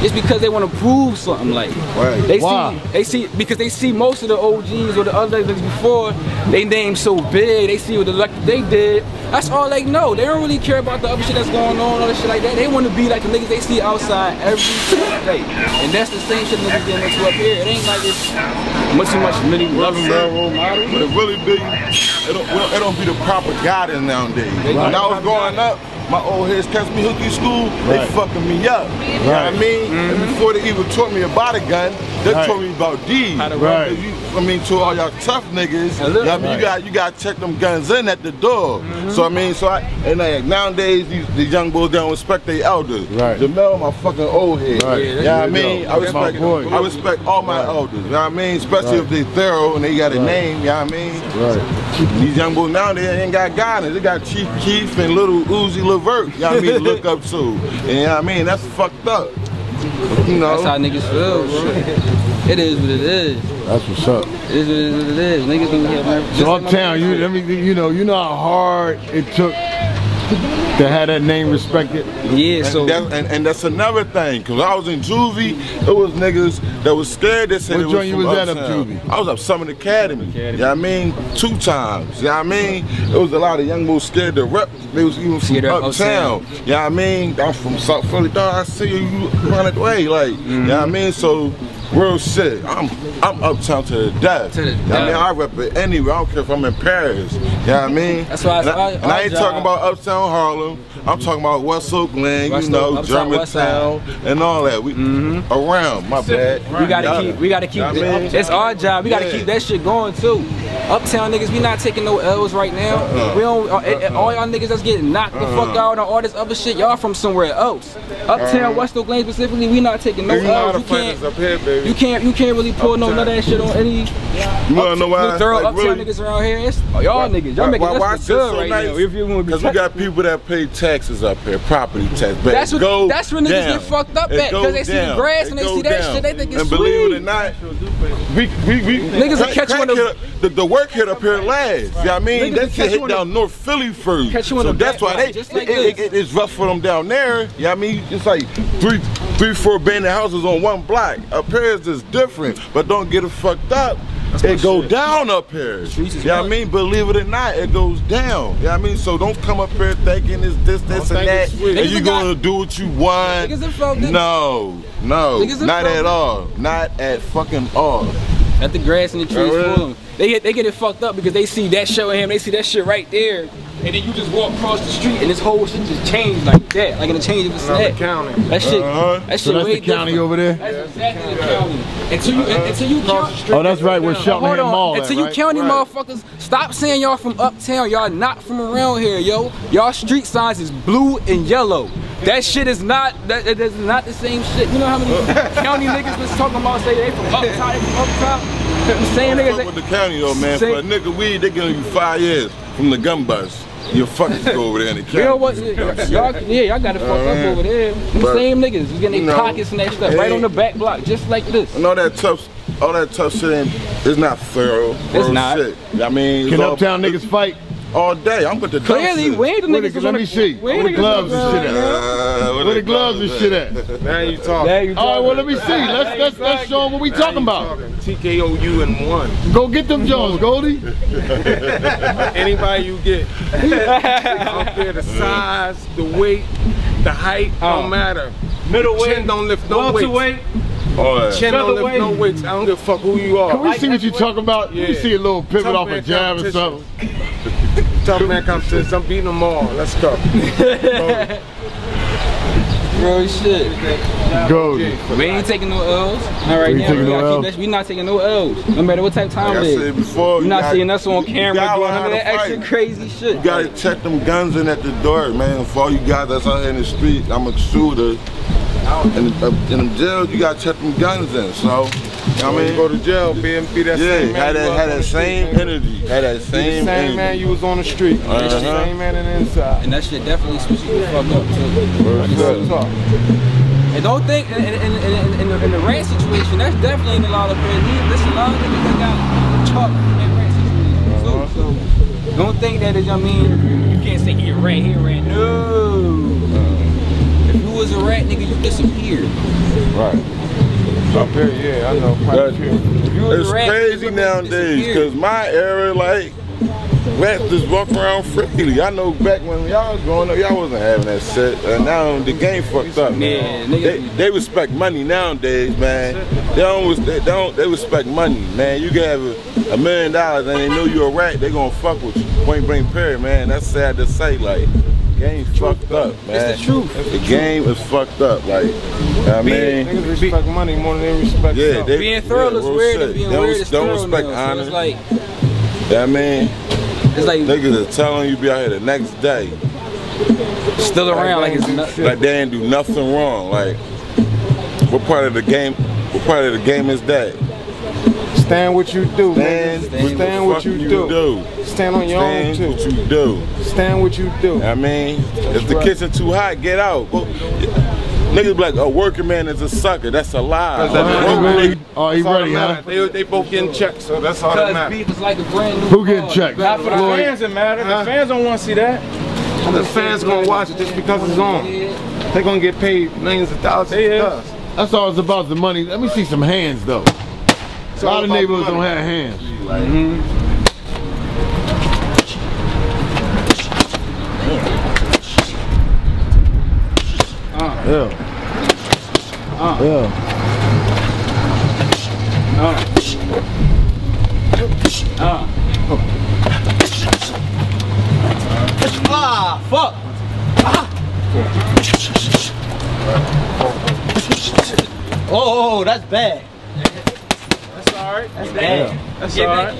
M: It's because they want to prove something like.
P: Right.
M: They see because they see most of the OGs or the other niggas before, they name so big, they see what the luck they did. That's all they know. They don't really care about the other shit that's going on, all that shit like that. They want to be like the niggas they see outside every day. And that's the same shit niggas getting into up here. It ain't like it's much many loving railroad models.
P: But it really be, it don't be the proper guidance nowadays. When I was growing up, my old heads catch me hooky school, they fucking me up. You know what I mean? And before they even taught me about a gun, they taught me about these. I mean, to all y'all tough niggas, you know what I mean? You got to check them guns in at the door. So I mean, and like, nowadays these young boys don't respect their elders. Jamel, my fucking old head. You know what I mean? I respect all my elders. You know what I mean? Especially if they thorough and they got a name. You know what I mean? These young boys now, they ain't got guidance. They got Chief Keef and Little Uzi Levert, you know what I mean, to look up to. And you know what I mean? That's fucked up. You know?
M: That's how niggas feel, bro. It is what it is.
O: That's what's up.
M: It is what it is. Niggas don't have
O: so uptown, you know how hard it took To have that name respected.
M: Yeah, so
P: and that's another thing. Cause I was in juvie, it was niggas that was scared. That said
O: what
P: it was
O: joint you
P: from
O: was at
P: uptown.
O: up juvie?
P: I was up Summit Academy. You know what I mean? 2 times. You know what I mean? It was a lot of young boys scared to rep. They was even from uptown. You know what I mean? I'm from South Philly. Dog, I see you running away. Like, you know what I mean? So. Real shit, I'm uptown to the death. I mean, I rep it anywhere. I don't care if I'm in Paris. You know what I mean?
M: That's why
P: I ain't talking about uptown Harlem. I'm talking about West Oak Glen, you know, Germantown, and all that. We around. My bad.
M: We gotta keep. It's our job. We gotta keep that shit going too. Uptown niggas, we not taking no L's right now. We don't. All y'all niggas that's getting knocked the fuck out on all this other shit. Y'all from somewhere else. Uptown West Oak Glen specifically, we not taking no L's. You can't really pull none of that shit on any.
P: You wanna know why?
M: Thorough uptown niggas around here. It's y'all niggas. Y'all making us good right now.
P: Because we got people that pay taxes up here, property tax. But
M: that's where niggas get fucked up at, because they see the grass and they see that shit, they think it's sweet.
P: And believe it or not, we
M: niggas will catch you on
P: the work hit up here last. You know what I mean? That shit hit down North Philly first. So that's why it's rough for them down there. You know what I mean? It's like 3-4 abandoned houses on one block. Up here is just different, but don't get it fucked up. It go down up here. You know what I mean? Believe it or not, it goes down. You know what I mean? So don't come up here thinking it's this, and that, and you gonna do what you want. No, not at all. Not at fucking all.
M: At the grass and the trees full of them. They get it fucked up because they see that showing him, they see that shit right there. And then you just walk across the street and this whole shit just changed like that, like in a change of a snap. That shit, that shit
O: so that's
M: way
O: the county
M: different.
O: over there?
M: That's exactly the county. Until you count.
O: Oh, that's right, we're Shelton Mall.
M: Until you county motherfuckers, stop saying y'all from uptown. Y'all not from around here, yo. Y'all street signs is blue and yellow. That shit is not, that is not the same shit. You know how many county niggas was talking about say they from uptown, they from uptown? The same niggas.
P: Fuck with the county though, man. For a nigga weed, they giving you 5 years from the gun bust. You fuckers go over there in the county.
M: You know what? Y'all got it fucked up over there. Them same niggas was getting their pockets and that stuff right on the back block, just like this.
P: And all that tough shit it's not thorough.
M: It's not.
P: Shit. I mean,
O: can uptown niggas fight?
P: All day. I'm with the
M: clearly we ain't the niggas.
O: Let me see. Where the gloves and shit at? Where the gloves and shit at?
N: Now you talking.
O: All right, well let me see. Let's show them what we talking about.
N: TKOU in 1.
O: Go get them Jones, Goldie.
N: Anybody you get. I don't care the size, the weight, the height, don't matter. Middleweight. Chin don't lift no weights. Chin don't lift no weights. I don't give a fuck who you are.
O: Can we see what you talking about? Yeah. You see a little pivot off a jab or something.
N: Tough man competition. I'm beating them all. Let's go.
M: Bro, shit.
O: Go.
M: We ain't taking no L's. All right, now we not taking no L's. No matter what type of time it is. You're not seeing us on camera doing none of that extra crazy shit.
P: You gotta check them guns in at the door, man. For all you guys that's out here in the street, I'm a shooter. In them jails, you gotta check them guns in. So, I mean,
N: go to jail, be that same man.
P: Had that same energy. Had that same energy.
N: Man you was on the street. The same man in the inside.
M: And that shit definitely switched the fuck up too. And don't think in the rant situation, that's definitely in a lot of prison. Listen, a lot of niggas that got chalk in that rant situation too. So don't think that I mean you can't say he a rat, No. If you was a rat, nigga, you disappeared.
P: Right.
N: Up here, yeah, I know.
P: It's crazy nowadays, because my era, like, rats just walk around freely. I know back when y'all was growing up, y'all wasn't having that shit. And now the game fucked up, man. They respect money nowadays, man. They respect money, man. You can have $1 million and they know you're a rat, they gonna fuck with you. Point blank period, man. That's sad to say, like. Game fucked up, man.
M: It's the truth.
P: The game is fucked up, like, I mean.
N: Niggas respect money more than they respect stuff.
M: Being thorough is weird and being weird is thorough.
P: Don't respect
M: honor.
P: honor.
M: So it's like,
P: I mean,
M: it's like
P: niggas are telling you be out here the next day.
M: Still around like it's nothing.
P: Like they ain't do nothing wrong. Like, what part of the game? What part of the game is that?
N: Stand what you do, man. Stand what you do. Stand on your own too.
P: Stand what you do.
N: Stand what you do.
P: I mean, if the kitchen too hot, get out. Niggas be like, a working man is a sucker. That's a lie.
O: Oh, he ready, huh?
N: They both getting checked, so that's all that matters.
M: Beef is like a brand new
O: Who getting checked?
N: Not for the fans, it matters. The fans don't want to see that. The fans gonna watch it just because it's on. They're gonna get paid millions of dollars.
O: That's all it's about, the money. Let me see some hands though. A lot of neighborhoods don't have hands. Yeah.
M: Ah, fuck. Oh, that's bad.
N: That's alright.
M: That's bad.
N: That's alright.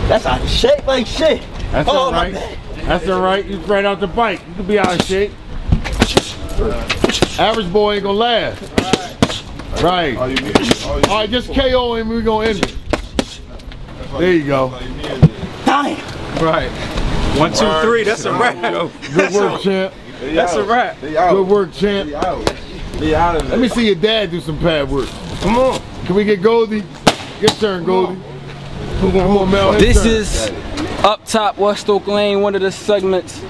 M: That's out of shape like shit.
O: That's alright. That's alright. You right out the bike. You can be out of shape. Average boy ain't gonna last. Right. Alright, just KO him. We're gonna end it. There you go.
N: Right. 1, 2, 3. That's a wrap.
O: Good work, champ.
N: That's a wrap.
O: Good work, champ. Let me see your dad do some pad work.
N: Come on.
O: Can we get Goldie? Get turn, Goldie. Come on, Mel.
M: This is Up Top West Oak Lane, one of the segments.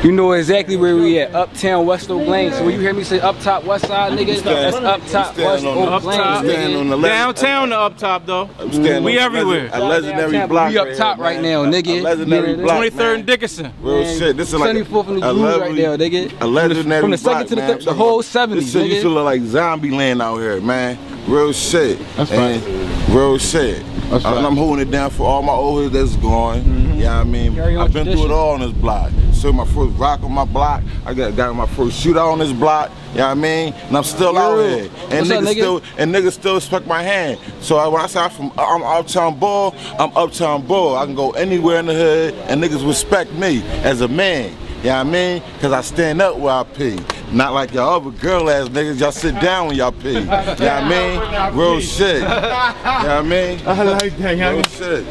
M: You know exactly where we at, Uptown West Oak Lane. So when you hear me say Up Top West Side, nigga, that's Up Top West Oak Lane.
N: Downtown to Up Top though. We everywhere.
P: A legendary block.
M: We up top right now, nigga.
P: Legendary block.
N: 23rd and Dickinson.
P: Real shit. This is like
M: 74th and the Groove right now, nigga.
P: A legendary
M: from the
P: block,
M: second to
P: man.
M: the whole 70s,
P: This shit used to look like zombie land out here, man. Real shit.
O: That's right.
P: Real shit.
O: That's right.
P: And I'm holding it down for all my old heads that's going. You know what I mean? I've been through it all on this block. So my first rock on my block. I got my first shootout on this block. You know what I mean? And I'm still out here. And niggas still respect my hand. So when I say I'm Uptown Bull, I'm Uptown Bull. I can go anywhere in the hood and niggas respect me as a man. You know what I mean? Cause I stand up where I pee. Not like y'all other girl ass niggas, y'all sit down when y'all pee. You know what I mean? Real shit. You know what I mean?
N: I like that, young.
P: Real shit.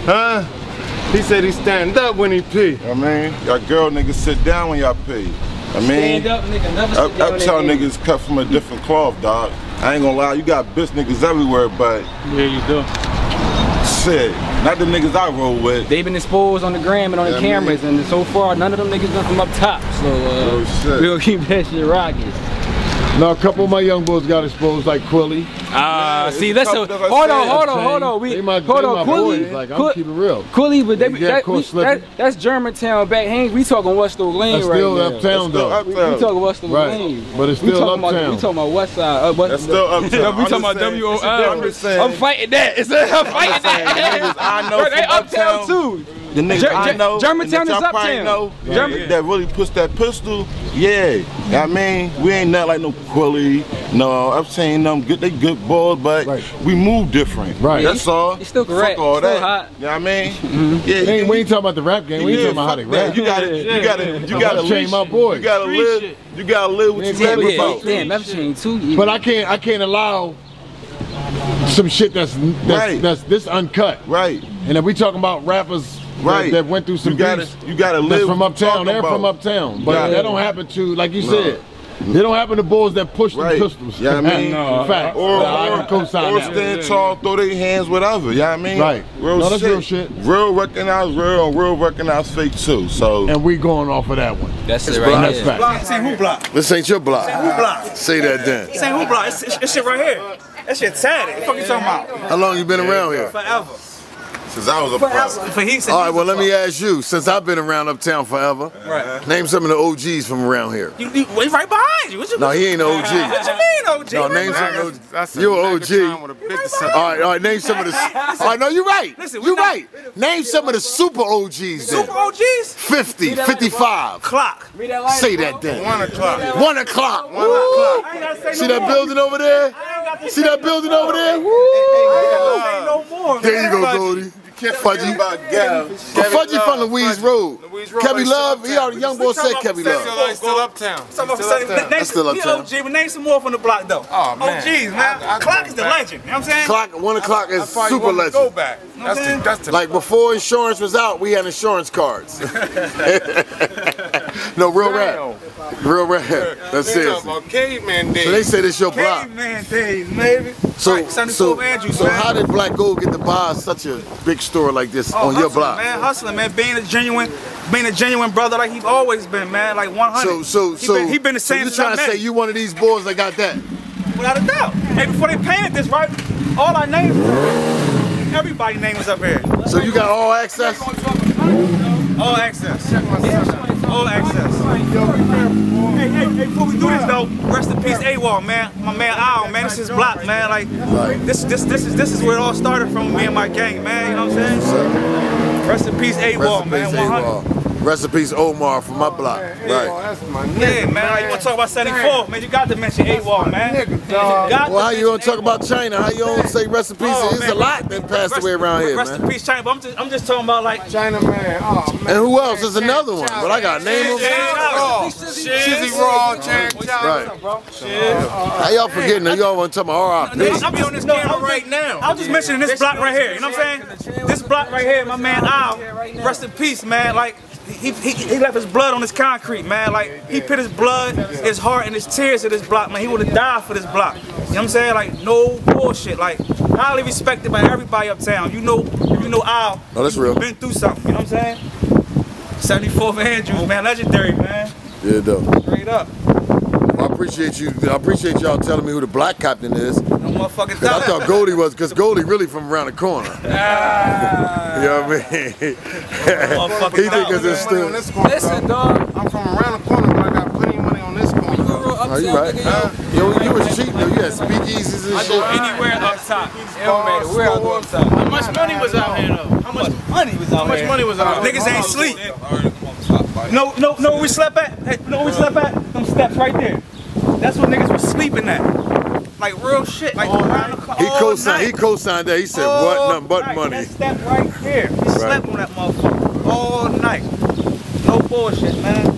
N: Huh? He said he stand up when he pee.
P: I mean, y'all girl niggas sit down when y'all pee. I mean,
M: Stand up, nigga, never sit down.
P: Uptown niggas cut from a different cloth, dog. I ain't gonna lie, you got bitch niggas everywhere, but
N: yeah, you do.
P: shit, not the niggas I roll with.
M: They've been exposed on the gram and on the cameras, and so far none of them niggas done from up top. So we'll keep that shit rocking.
O: No, a couple of my young boys got exposed, like Quilly.
M: See, hold on.
O: Quilly, like I'm keeping it real.
M: Quilly, but that's Germantown back. We talking West Oak Lane right now.
O: That's still uptown though.
M: We talking West Oak Lane.
O: But it's still uptown.
M: We talking about West Side.
P: That's still uptown.
M: We talking about WOL. I'm fighting that. I'm fighting that.
P: I know
M: they uptown too.
P: The niggas I know,
M: Germantown is uptown.
P: Know, that really push that pistol, yeah. I mean, we ain't nothing like no Quilly. No, I've seen them they good boys, but we move different.
O: Right.
P: That's all.
M: It's still correct.
P: Fuck all
M: still
P: that.
M: hot.
P: You know what I mean? Yeah.
O: We ain't talking about the rap game. We ain't talking about how they rap.
P: You gotta
O: change my boy.
P: You gotta live what you rap about.
M: Damn, that's changed too.
O: But I can't allow some shit that's this uncut.
P: Right.
O: And if we talking about rappers that went through some beats,
P: you gotta live
O: from uptown. They're from uptown, but that don't happen to, like you said, they don't happen to bulls that push the pistols.
P: Yeah, I mean,
O: fact.
P: Or stand tall, throw their hands, whatever. Yeah, I mean,
O: right.
P: Real
O: that's real shit.
P: Real recognize real, and real recognize fake too. So,
O: and we going off of that one.
M: That's it right
O: there. That's fact.
L: This ain't who block.
C: This ain't your block.
L: This ain't who block.
C: Say that then.
L: This ain't who block. This shit right here. That shit tatted. What the fuck you talking about?
C: How long you been around here?
L: Forever.
C: Since I was a pro. All right, well, let me ask you, since I've been around uptown forever, name some of the OGs from around here.
L: You right behind you.
C: No, he ain't an OG.
L: What you mean, OG?
C: No, name some of the OGs. You're an OG. All right, name some of the... All right, no, you're right.
L: Listen,
C: you're right. Name some of the super OGs then.
L: Super OGs?
C: 50, 55.
L: Clock.
C: Say that then.
L: 1 o'clock.
C: 1 o'clock. See that building over there? See that building over there? There you go, Goldie. Fudgy. Fudgy from Louise Road. Kevin Love, he already, young boy said Kevin Love.
N: Still uptown.
C: That's still uptown.
L: OG, but name some more from the block though.
N: Oh man.
L: OGs, man. Clock is the legend. You know what I'm saying?
C: Clock, 1 o'clock is super legend.
N: Go back. That's the
C: like before insurance was out, we had insurance cards. No, real rap. Real rap. That's
N: They
C: it.
N: talking about caveman days.
C: So they say this your block.
Q: Caveman days, maybe.
C: So,
Q: right, 74 Andrews,
C: so
Q: man.
C: how did Black Gold get to buy such a big store like this on your block?
Q: Man, hustling, man, being a genuine brother like he's always been, man, like 100. He been the same.
C: So you trying to say you one of these boys that got that?
Q: Without a doubt. Hey, before they painted this, right? All our names, everybody's name was up here.
C: So you got all access?
Q: All access. All access. Hey, before we do this though, rest in peace AWOL, man. My man Al, man, this is block, man. Like this is where it all started from, me and my gang, man. You know what I'm saying? Rest in peace AWOL, man. 100.
C: Rest in peace Omar from my block. Right.
N: That's my nigga.
Q: Yeah, man. Like, you want to talk about 74, man? You got to mention AWOL, man.
C: Well, how you gonna talk about China? How you gonna say rest in peace? There's a lot that passed away around here,
Q: Rest
C: man.
Q: in pease, China. But I'm just talking about like
N: China, man. Oh, man.
C: And who else? There's another one, but I got name them.
N: Shizzy Raw, Chan
C: Right. How y'all forgetting that y'all want to talk about
Q: I'm just on this camera right now. I'm just mentioning this block right here. You know what I'm saying? This block right here, my man Al, rest in peace, man. Like he left his blood on this concrete, man. Like he put his blood, his heart, and his tears to this block, man. He would have died for this block. You know what I'm saying? Like no bullshit. Like highly respected by everybody uptown. You know, if you know Al,
C: oh, that's real.
Q: Been through something. You know what I'm saying? 74th Andrews, man. Legendary, man.
C: Yeah, though.
Q: Straight up.
C: Well, I appreciate you. I appreciate y'all telling me who the black captain is.
Q: No motherfucking
C: I thought Goldie was, because Goldie really from around the corner. You know what I mean? He think it's his still.
M: Listen, dog.
N: I'm from around the corner, but I got plenty of money on this corner.
C: Oh, you right. Yo, you was cheap though. You had speakeasies and
K: I
C: shit.
K: go anywhere up top. It don't matter where I go up top. How much money was out here though? How much money was out here? How much money was out here?
Q: Niggas ain't sleep. No, where we slept at? Hey, you know where we slept at? Them steps right there. That's what niggas was sleeping at. Like real shit. Like around the clock. He
C: co-signed that. He said, what? Nothing but money.
Q: That step right here. He slept on that motherfucker all night. No bullshit, man.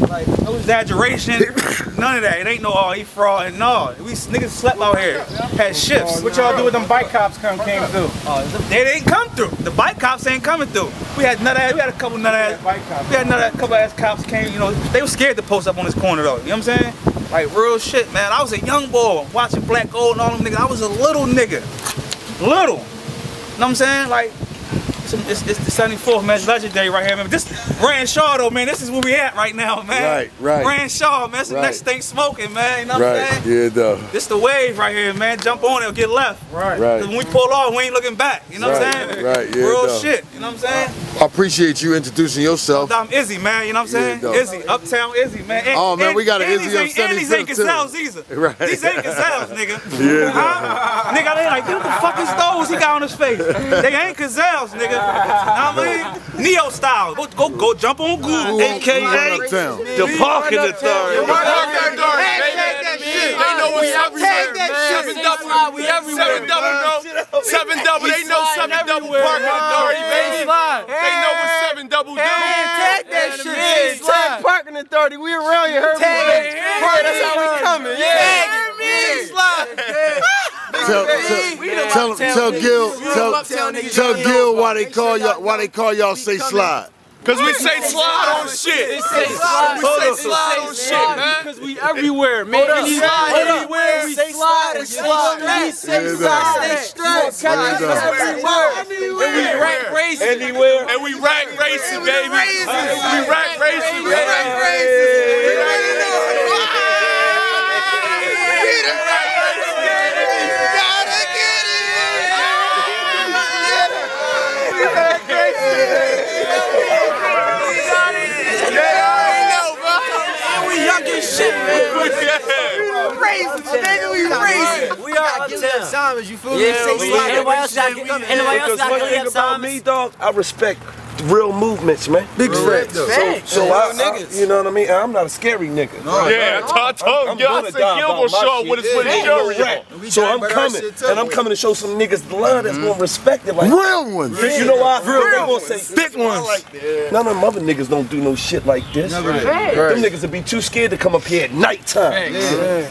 Q: Like no exaggeration. None of that. It ain't no he fraud and no. We niggas slept out here. Had shifts.
K: What y'all do with them bike cops came through?
Q: They didn't come through. The bike cops ain't coming through. We had a couple couple ass cops came, you know, they were scared to post up on this corner though. You know what I'm saying? Like real shit, man. I was a young boy watching Black Gold and all them niggas. I was a little nigga. Little. You know what I'm saying? Like it's the 74th, man. It's legendary right here, man. This Ranshaw though, man. This is where we at right now, man.
C: Right.
Q: Ranshaw, man. That's the next thing smoking, man. You know what I'm saying?
C: Yeah, though.
Q: This the wave right here, man. Jump on it or get left.
C: Right.
Q: Cause when we pull off, we ain't looking back. You know what I'm saying?
C: Right. Yeah,
Q: real
C: though.
Q: shit. You know what I'm saying?
C: I appreciate you introducing yourself.
Q: I'm Izzy, man. You know what I'm saying?
C: Yeah,
Q: Izzy, Uptown Izzy, man. And,
C: oh man, we got an Izzy on 75th
Q: and these ain't gazelles either.
C: Right.
Q: These ain't gazelles, nigga.
C: Yeah.
Q: Huh? Nigga, they like, what the fuck is those he got on his face? They ain't gazelles, nigga. Know what I mean? Neo style. Go jump on Google.
C: AKA
G: the parking authority.
N: They know what's everywhere, man. 7-double, we everywhere. 7-double, they know 7-double parking authority, baby. They know what 7-double do.
R: Tag that shit. Tag parking authority. We around here. Heard me. That's how we coming.
C: Tell Gil why they call y'all say slide.
N: Cause we say slide on shit. We say slide on shit, man.
R: Because we everywhere, man.
N: Everywhere.
R: We say slide and slide. We say slide. Stay strapped. And we rack racing.
N: Anywhere. And we rack racing, baby. We rack racing,
R: We are uptown. Simons, you feel me?
E: Anybody else got to
R: about
E: me, dog, I respect real movements, man.
R: Big facts.
E: So I, you know what I mean? I'm not a scary nigga.
N: Yeah, I told you. I said Gil gonna show up with his jury on.
E: So I'm coming, and I'm coming to show some niggas love that's gonna respect it. Like
C: real ones.
E: You know why? Real gonna say
C: big ones.
E: None of them other niggas don't do no shit like this. Them niggas would be too scared to come up here at nighttime.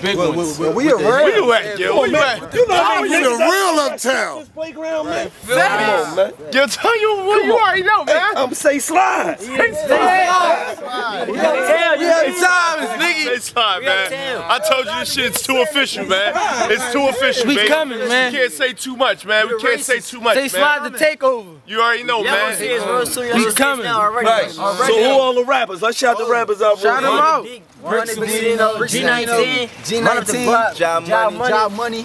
N: Big ones.
E: We around.
N: Where you at, Gil? Where you at?
C: You know what I mean? You the real uptown.
E: Playground, man. Come on, man.
N: Gil, tell you what you already know, man.
E: I'm say slide.
N: Say slide.
R: Yeah, Simons, nigga.
G: Say slide, man. I told you this shit's too official, man. It's too official,
R: We
G: baby.
R: coming, man.
G: We can't say too much, man. We can't say too much, man.
R: Say slide the takeover.
G: You already know, man.
R: We coming.
E: Right. So who all the rappers? Let's shout the rappers out.
R: Shout them out.
S: G19,
R: Job Money,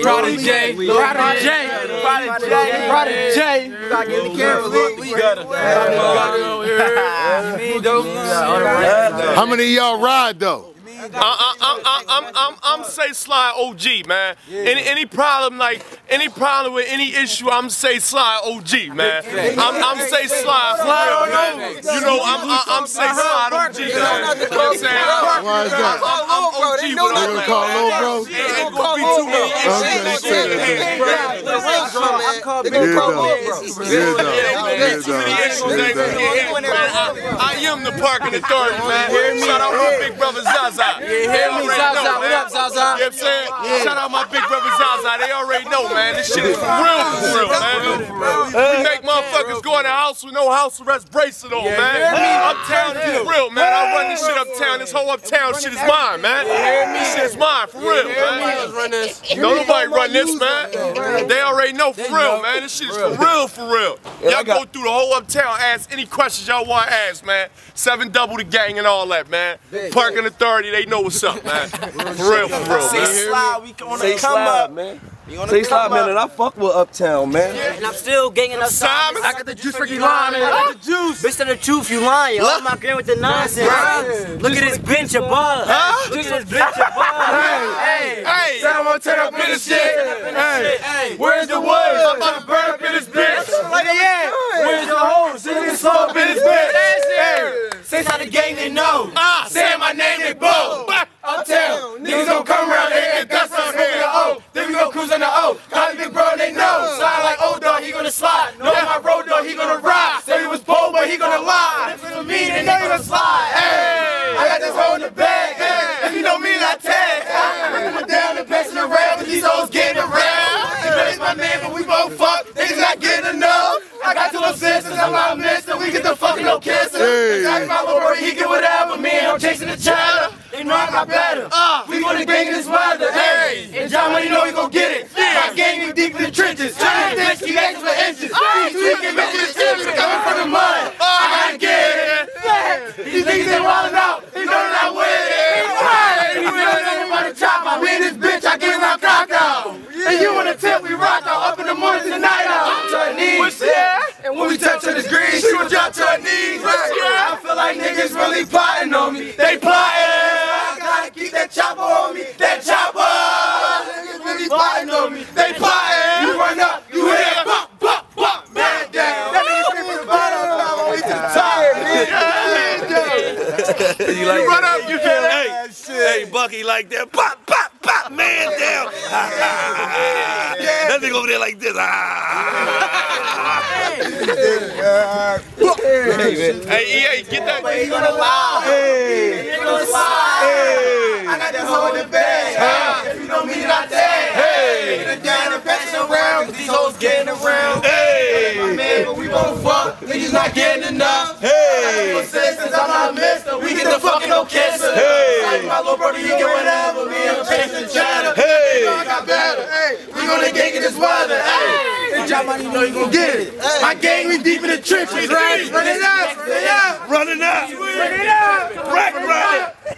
S: Prodigy J.
R: We gotta get the camera. We got it.
O: How many of y'all ride though?
G: I'm say slide OG, man. Any problem with any issue, I'm say slide OG, man. I'm say slide. You know, I'm say slide OG, man. You know what I'm saying?
O: Why is that?
G: I'm OG with all that.
O: Call low, bro?
G: Ain't gonna be too many I am the parking authority, man. Shout out my big brother Zaza.
R: Hear me, Zaza. What up, Zaza?
G: You know what I'm saying? Shout out my big brother Zaza. They already know, man. This shit is for real, man. We make motherfuckers go in the house with no house arrest bracelet on, man. Uptown is for real, man. I run this shit uptown. This whole uptown shit is mine, man. This shit is mine, for real, man. Don't nobody run this, man. They already know, for real, man. This shit is for real, for real. Y'all go through the whole uptown, ask any questions y'all want to ask, man. 7 double the gang and all that, man. Parking authority, they know what's up, man. For real, man.
E: Say slide, we on the come up, man. Say slide, man, and I fuck with Uptown, man.
S: And I'm still ganging up Simon. I got the juice for you lying. I got the juice. Bitch, to the truth, you lying. I'm not agreeing with the nonsense. Look at this bench above. Look at this bench above.
G: Hey, I'm gonna turn up in this shit. Hey, where's the woods? I'm about to burn up in this bitch.
R: Where's the hoes? It's slow up in this bitch.
S: Say how the gang they know.
G: Say my name, they bow.
R: Uptown, niggas don't come around here and dust us over the O. Then we gon' cruise on the O. Call big bro, they know. Slide like old dog, he gonna slide. Know my road dog, he gonna ride. Say he was bold, but he gonna lie. If it's me, then they gonna slide. Hey, I got this hoe in the bag. Hey, if you know me, I tag. I'm down and passing around, but these hoes getting around. You know it's my man, but we both fuck. Niggas not getting enough. I got 2 sisters, I'm out mister. We get the fucking no cancer. Exactly my little bro, he get whatever. Me and I'm chasing the cheddar. They know I got better. We gonna bang in this weather. Hey, and John Money know he gon' get it. My gang is deep in the trenches. Bitch, he asking for inches. These tweaking bitches coming from the mud. I gotta get it. These niggas ain't wildin' out. They know they're not with it. You know nothing about the chop out. Me and this bitch, I give my cock out. And you wanna tip, we rock out. Up in the morning to the night out. To our knees. And when we touch on the screen, she will drop to her knees. I feel like niggas really plotting on me. They plotting. I gotta keep that chopper on me. That chopper. Niggas really plotting on me. They plotting. You run up, you hit it, pop, pop, pop, man down. That nigga scream from the bottom all the way to the top, man.
E: You run up, you feel it. Hey, Bucky like that. Pop, pop, pop, man down. That nigga over there like this.
G: Hey, get that.
R: He gonna lie. He gonna slide. I got that hoe in the bag. If you know me, then I tag. Hey, down and passing around, cause these hoes getting around. Hey, my man, but we won't fuck. Niggas not getting enough. Hey, I got 2 sisters, I'm not mister. We get the fucking no kisser. Hey, like my little brother, he get whatever. Me and him chasing cheddar. Hey, I got better. Hey, we gonna gang in this weather. Hey, and John Money know he gon' get it. My gang, we deep in the trenches. Right? Run it up.
E: Running up.
R: Run it up.
E: Right.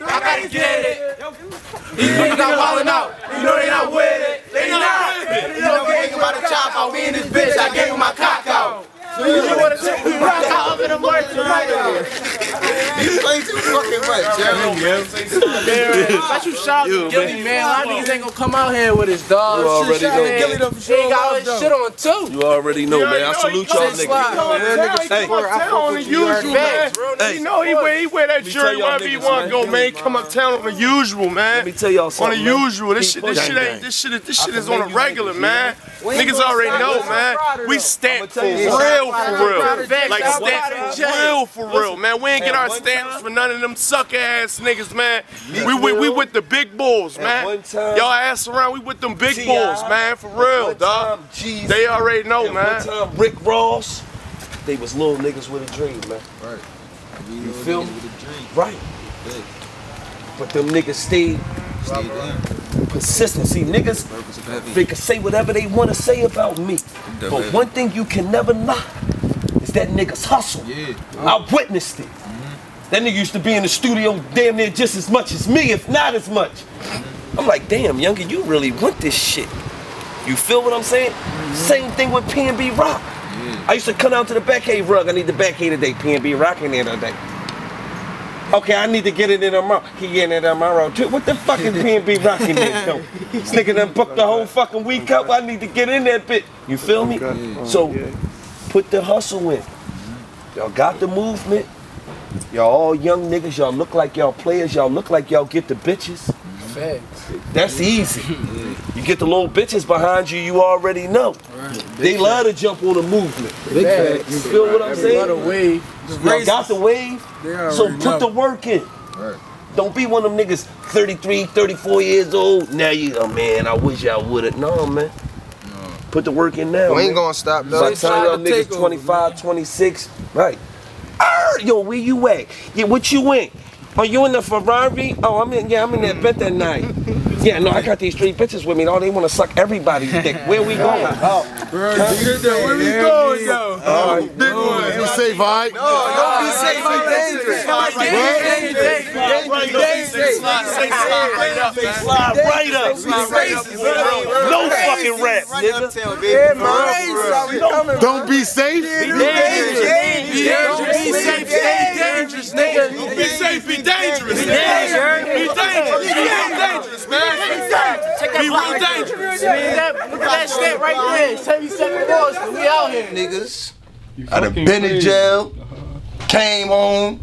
R: I gotta get it. These niggas not wildin' out. You know they not with it. They not. You know we ain't about to chop out. Me and this bitch, I gave him my cock out. So you wanna take me rock out up in the morning tonight?
J: You play too fucking much, Jerry.
F: Let you shout at Gilly, man. A lot of niggas ain't gonna come out here with his dog.
E: You already know.
F: Gilly done for sure. He got his shit on too.
E: You already know, man. I salute y'all niggas.
G: Hey, on the usual, man. You know he wear that shirt wherever he want to go, man. He come uptown on the usual, man.
E: Let me tell y'all something.
G: On the usual. This shit is on the regular, man. Niggas already know, man. We stamp for real. Like stamp for real, man. We ain't get our stamps for none of them sucker ass niggas, man. We with the big bulls, man. Y'all ass around, we with them big bulls, man. For real, dog. They already know, man.
E: One time, Rick Ross, they was little niggas with a dream, man.
H: Right.
E: You feel me? Right. But them niggas stayed persistent. See, niggas, they can say whatever they want to say about me. But one thing you can never knock is that niggas hustle. I witnessed it. That nigga used to be in the studio damn near just as much as me, if not as much. I'm like, damn, younger, you really want this shit. You feel what I'm saying? Same thing with P&B Rock. I used to come out to the back, hey, Rug, I need the back hay today. P&B Rock in there today. Okay, I need to get it in tomorrow. He getting it tomorrow too. What the fucking P&B Rock in there though? This nigga done booked the whole fucking week up. I need to get in that bit. You feel me? So, put the hustle in. Y'all got the movement. Y'all all young niggas. Y'all look like y'all players. Y'all look like y'all get the bitches.
M: Facts.
E: That's easy. You get the little bitches behind you, you already know. They love to jump on the movement.
M: Big facts.
E: You feel what I'm saying?
M: Got the wave.
E: Y'all got the wave, so put the work in. Don't be one of them niggas 33, 34 years old. Now you, oh man, I wish y'all would've. No, man. Put the work in now.
T: We ain't gonna stop though.
E: By the time y'all niggas 25, 26, right. Yo, where you at? Yeah, what you in? Oh, you in the Ferrari? Oh, I'm in that bet that night. Yeah, no, I got these 3 bitches with me. Oh, they want to suck everybody's dick. Where we going?
D: Where we going, yo? Big one.
C: Be safe, all right?
T: No, don't be safe. Be dangerous.
E: Slide right up. No fucking rap, nigga.
C: Don't be safe.
D: Be dangerous. Don't be safe. Stay dangerous, nigga. Don't be safe. Be dangerous. Be dangerous. Be dangerous, man. Be real dangerous.
R: Look at that shit right there. 77 boys. We out here,
P: niggas. I done been in jail. Came home.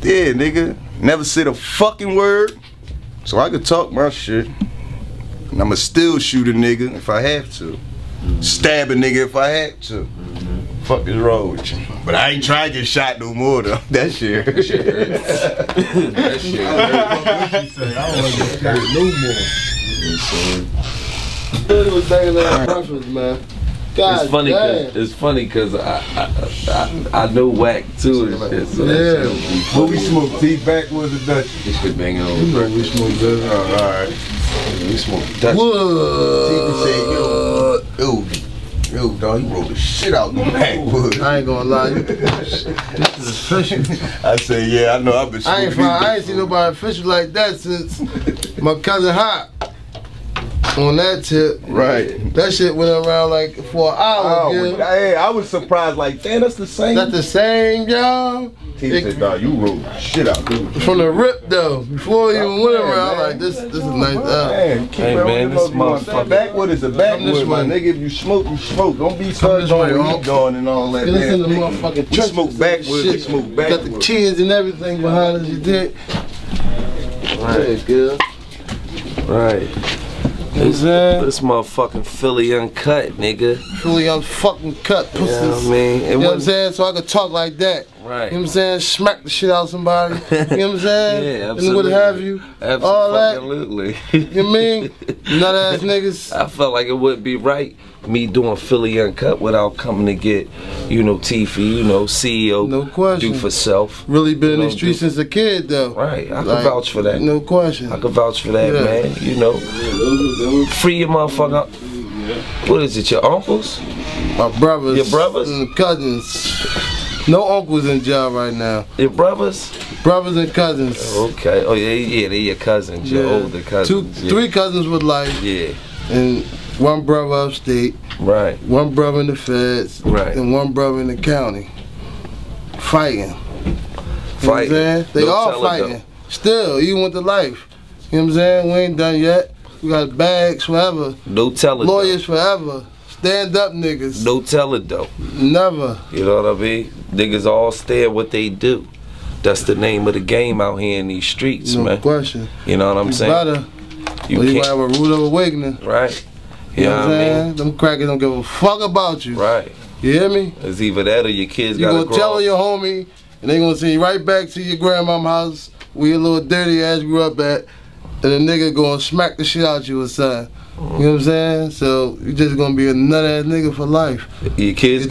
P: Yeah, nigga. Never said a fucking word. So I could talk my shit. And I'ma still shoot a nigga if I have to. Stab a nigga if I had to. Fuck is wrong with you? But I ain't trying to get shot no more though. That shit. That shit.
O: I don't want to get shot no more. It was banging that preference, man. God,
U: it's funny cause I know whack too and shit. So
O: yeah.
P: What we smoke? Tea backwoods or Dutch?
U: This shit banging on.
O: You know we smoke Dutch.
P: Oh, alright. We smoke Dutch.
O: What?
P: Say, yo, dog, you rolled the shit out the backwoods.
O: I ain't gonna lie. This is official.
P: I say, yeah, I know. I've been smoking.
O: I ain't seen nobody official like that since my cousin Hot. On that tip,
P: right?
O: That shit went around like for an hour.
P: Hey, I was surprised. Like, damn, that's the same.
O: That's the same, y'all.
P: He said, "Dog, you rolled shit out, dude."
O: From the rip though, before he even went around, I'm like this is nice.
U: Hey man, this motherfucker.
P: Backwood is a backwood, my nigga. If you smoke, you smoke. Don't be cuz on going and all that.
O: Listen to the motherfucking
P: we smoke backwood. We smoke backwood.
O: Got the chins and everything behind us. You did.
U: Right,
O: good.
U: Right. This motherfucking Philly uncut, nigga.
O: Philly unfucking cut, pussy.
U: You know what I mean?
O: You know what I'm saying? So I could talk like that.
U: Right.
O: You know what I'm saying? Smack the shit out of somebody. You know what I'm saying?
U: Yeah, absolutely.
O: And what have you. All that.
U: Absolutely.
O: You know what I mean? Nut ass niggas.
U: I felt like it wouldn't be right me doing Philly uncut without coming to get, you know, Tiffy, you know, CEO.
O: No question.
U: Do for self.
O: Really been in the streets since a kid though.
U: Right. I can vouch for that.
O: No question.
U: I can vouch for that, man. You know. Free your motherfucker. What is it, your uncles?
O: My brothers.
U: Your brothers?
O: And cousins. No uncles in jail right now.
U: Your brothers?
O: Brothers and cousins.
U: Okay. Oh yeah, they're your cousins, your older cousins.
O: 3 cousins with life.
U: Yeah.
O: And 1 brother upstate.
U: Right.
O: 1 brother in the feds.
U: Right.
O: And 1 brother in the county. Fighting. You know what I'm saying? They all fighting. Still, even with the life. You know what I'm saying? We ain't done yet. We got bags forever.
U: No telling.
O: Lawyers forever. Stand up niggas.
U: No telling though.
O: Never.
U: You know what I mean? Niggas all stay at what they do. That's the name of the game out here in these streets, man.
O: No question.
U: You know what I'm saying?
O: Better. You can't have a rude awakening.
U: Right.
O: You know what I'm saying? Them crackers don't give a fuck about you.
U: Right.
O: You hear me?
U: It's either that or your kids
O: you
U: gotta
O: gonna tell your homie, and they gonna send you right back to your grandma's house where your little dirty ass grew up at, and the nigga gonna smack the shit out you or something. You know what I'm saying? So you just gonna be a nut ass nigga for life.
U: Your kids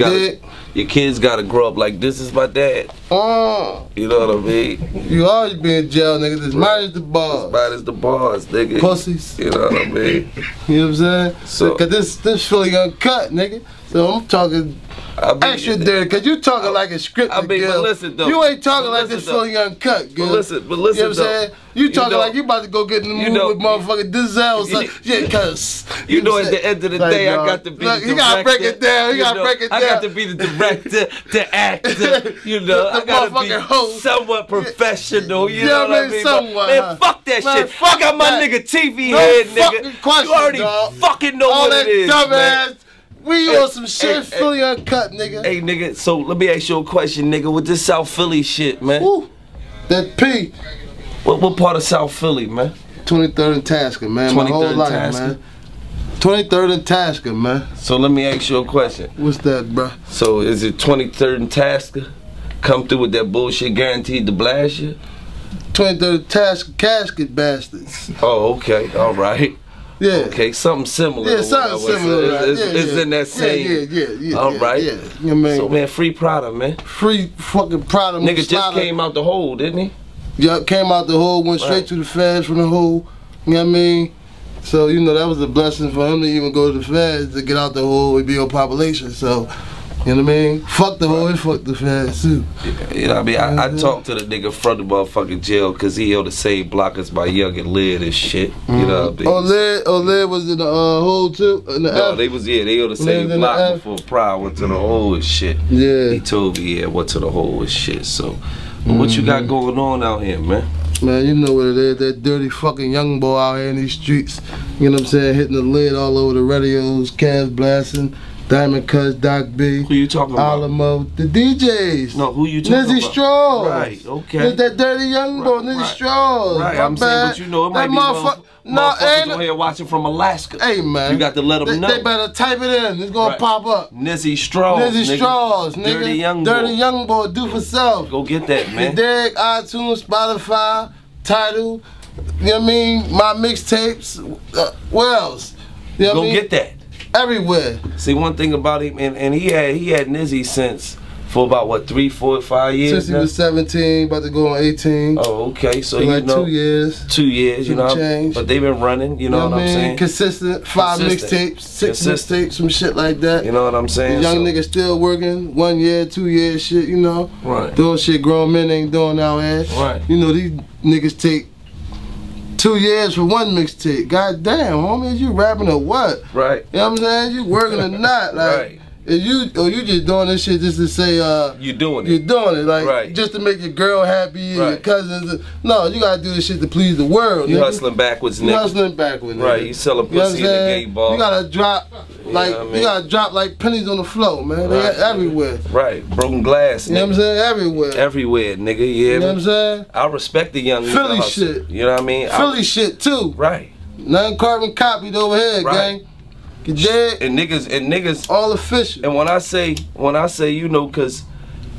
U: Your kids gotta grow up like this is my dad. You know what I mean?
O: You always be in jail, nigga. As mad as the bars.
U: As mad as the bars, nigga.
O: Pussies.
U: You know what I mean?
O: You know what I'm saying?
U: So,
O: cause this Philly UnCut, nigga. So I'm talking extra dirty, cause you talking like a scripted.
U: I mean, but listen though.
O: You ain't talking like this Philly UnCut, girl.
U: But listen
O: You know what I'm
U: though.
O: saying? You talking like you about to go get in the mood with motherfucking Dizel or something. Yeah, cause
U: you know at the end of the day, I got to be the director.
O: You gotta break it down. You gotta break it down.
U: I got to be the director, the actor. You know, I gotta be somewhat professional. You know what I mean?
O: Somewhat,
U: man, fuck that shit. I got my nigga TV head, nigga. You already fucking know what it is, man.
O: We on some shit, Philly UnCut, nigga.
U: Hey, nigga, so let me ask you a question, nigga, with this South Philly shit, man.
O: Woo. That P.
U: What part of South Philly, man?
O: 23rd and Tasker, man.
U: 23rd
O: My whole life,
U: Tasker.
O: man. 23rd and Tasker, man.
U: So let me ask you a question.
O: What's that, bruh?
U: So is it 23rd and Tasker? Come through with that bullshit guaranteed to blast you?
O: 23rd and Tasker casket bastards.
U: Oh, okay, all right.
O: Yeah.
U: Okay, something similar.
O: Yeah, something similar.
U: It's in that same.
O: Yeah.
U: All right.
O: Yeah. You know what I mean?
U: So man, free Prada, man.
O: Free fucking Prada.
U: Nigga just came out the hole, didn't he?
O: Yeah, came out the hole, went straight to the feds from the hole. You know what I mean? So, you know, that was a blessing for him to even go to the feds to get out the hole and be on population. So, you know what I mean? Fuck the hole and fuck the feds too.
U: You know what I mean? I talked to the nigga from the motherfucking jail because he held the same block as my young and Lid and shit. You know what I mean?
O: Lid was in the hole too? In the
U: no,
O: F?
U: they held the same block before Pride went to the hole and shit.
O: Yeah.
U: He told me, went to the hole and shit. So, what you got going on out here, man?
O: Man, you know what it is, that dirty fucking young boy out here in these streets. You know what I'm saying? Hitting the lid all over the radios, Cavs blasting, Diamond Cuts, Doc B.
U: Who you talking about?
O: Alamo, the DJs.
U: No, who you talking
O: Nizzy
U: about?
O: Straws.
U: Right, okay.
O: That dirty young boy, Nizzy Straws.
U: Right, I'm saying, but you know, it might be motherfuckers on here watching from Alaska.
O: Hey, man.
U: You got to let them know.
O: They better type it in. It's going to pop up.
U: Nizzy Straws,
O: Nizzy Straws, nigga.
U: Dirty young boy.
O: Dirty young boy, do for self.
U: Go get that, man.
O: You dig? iTunes, Spotify, Tidal, you know what I mean? My mixtapes, what else? You know
U: Go
O: what I mean?
U: get that.
O: Everywhere.
U: See, one thing about him, and he had Nizzy since for about what, 3, 4, 5 years.
O: Since he was 17, about to go on 18.
U: Oh, okay. So
O: like
U: you know,
O: 2 years.
U: 2 years, you know. But they've been running. You know what I'm saying?
O: Consistent. 5 mixtapes, 6 mixtapes, some shit like that.
U: You know what I'm saying?
O: The young niggas still working. 1 year, 2 years, shit. You know.
U: Right.
O: Doing shit grown men ain't doing out here.
U: Right.
O: You know these niggas take 2 years for one mixtape. God damn, homie, is you rapping or what?
U: Right.
O: You know what I'm saying? You working or not? Like,
U: right.
O: Is you just doing this shit just to say
U: you doing it.
O: You're doing it, like just to make your girl happy and your cousins. No, you gotta do this shit to please the world.
U: You
O: nigga.
U: hustling backwards, nigga.
O: You hustling backwards, nigga.
U: Right, you selling pussy in the gay bar.
O: You gotta drop like you gotta drop like pennies on the floor, man. They everywhere.
U: Right, broken glass, nigga.
O: You know what I'm saying? Everywhere.
U: Everywhere, nigga.
O: You know what I'm saying?
U: I respect the young nigga
O: Philly
U: hustle.
O: shit.
U: You know what I mean?
O: Philly shit too.
U: Right.
O: Nothing carbon copied over here, gang. You dig?
U: And niggas
O: all official.
U: And when I say, you know, cause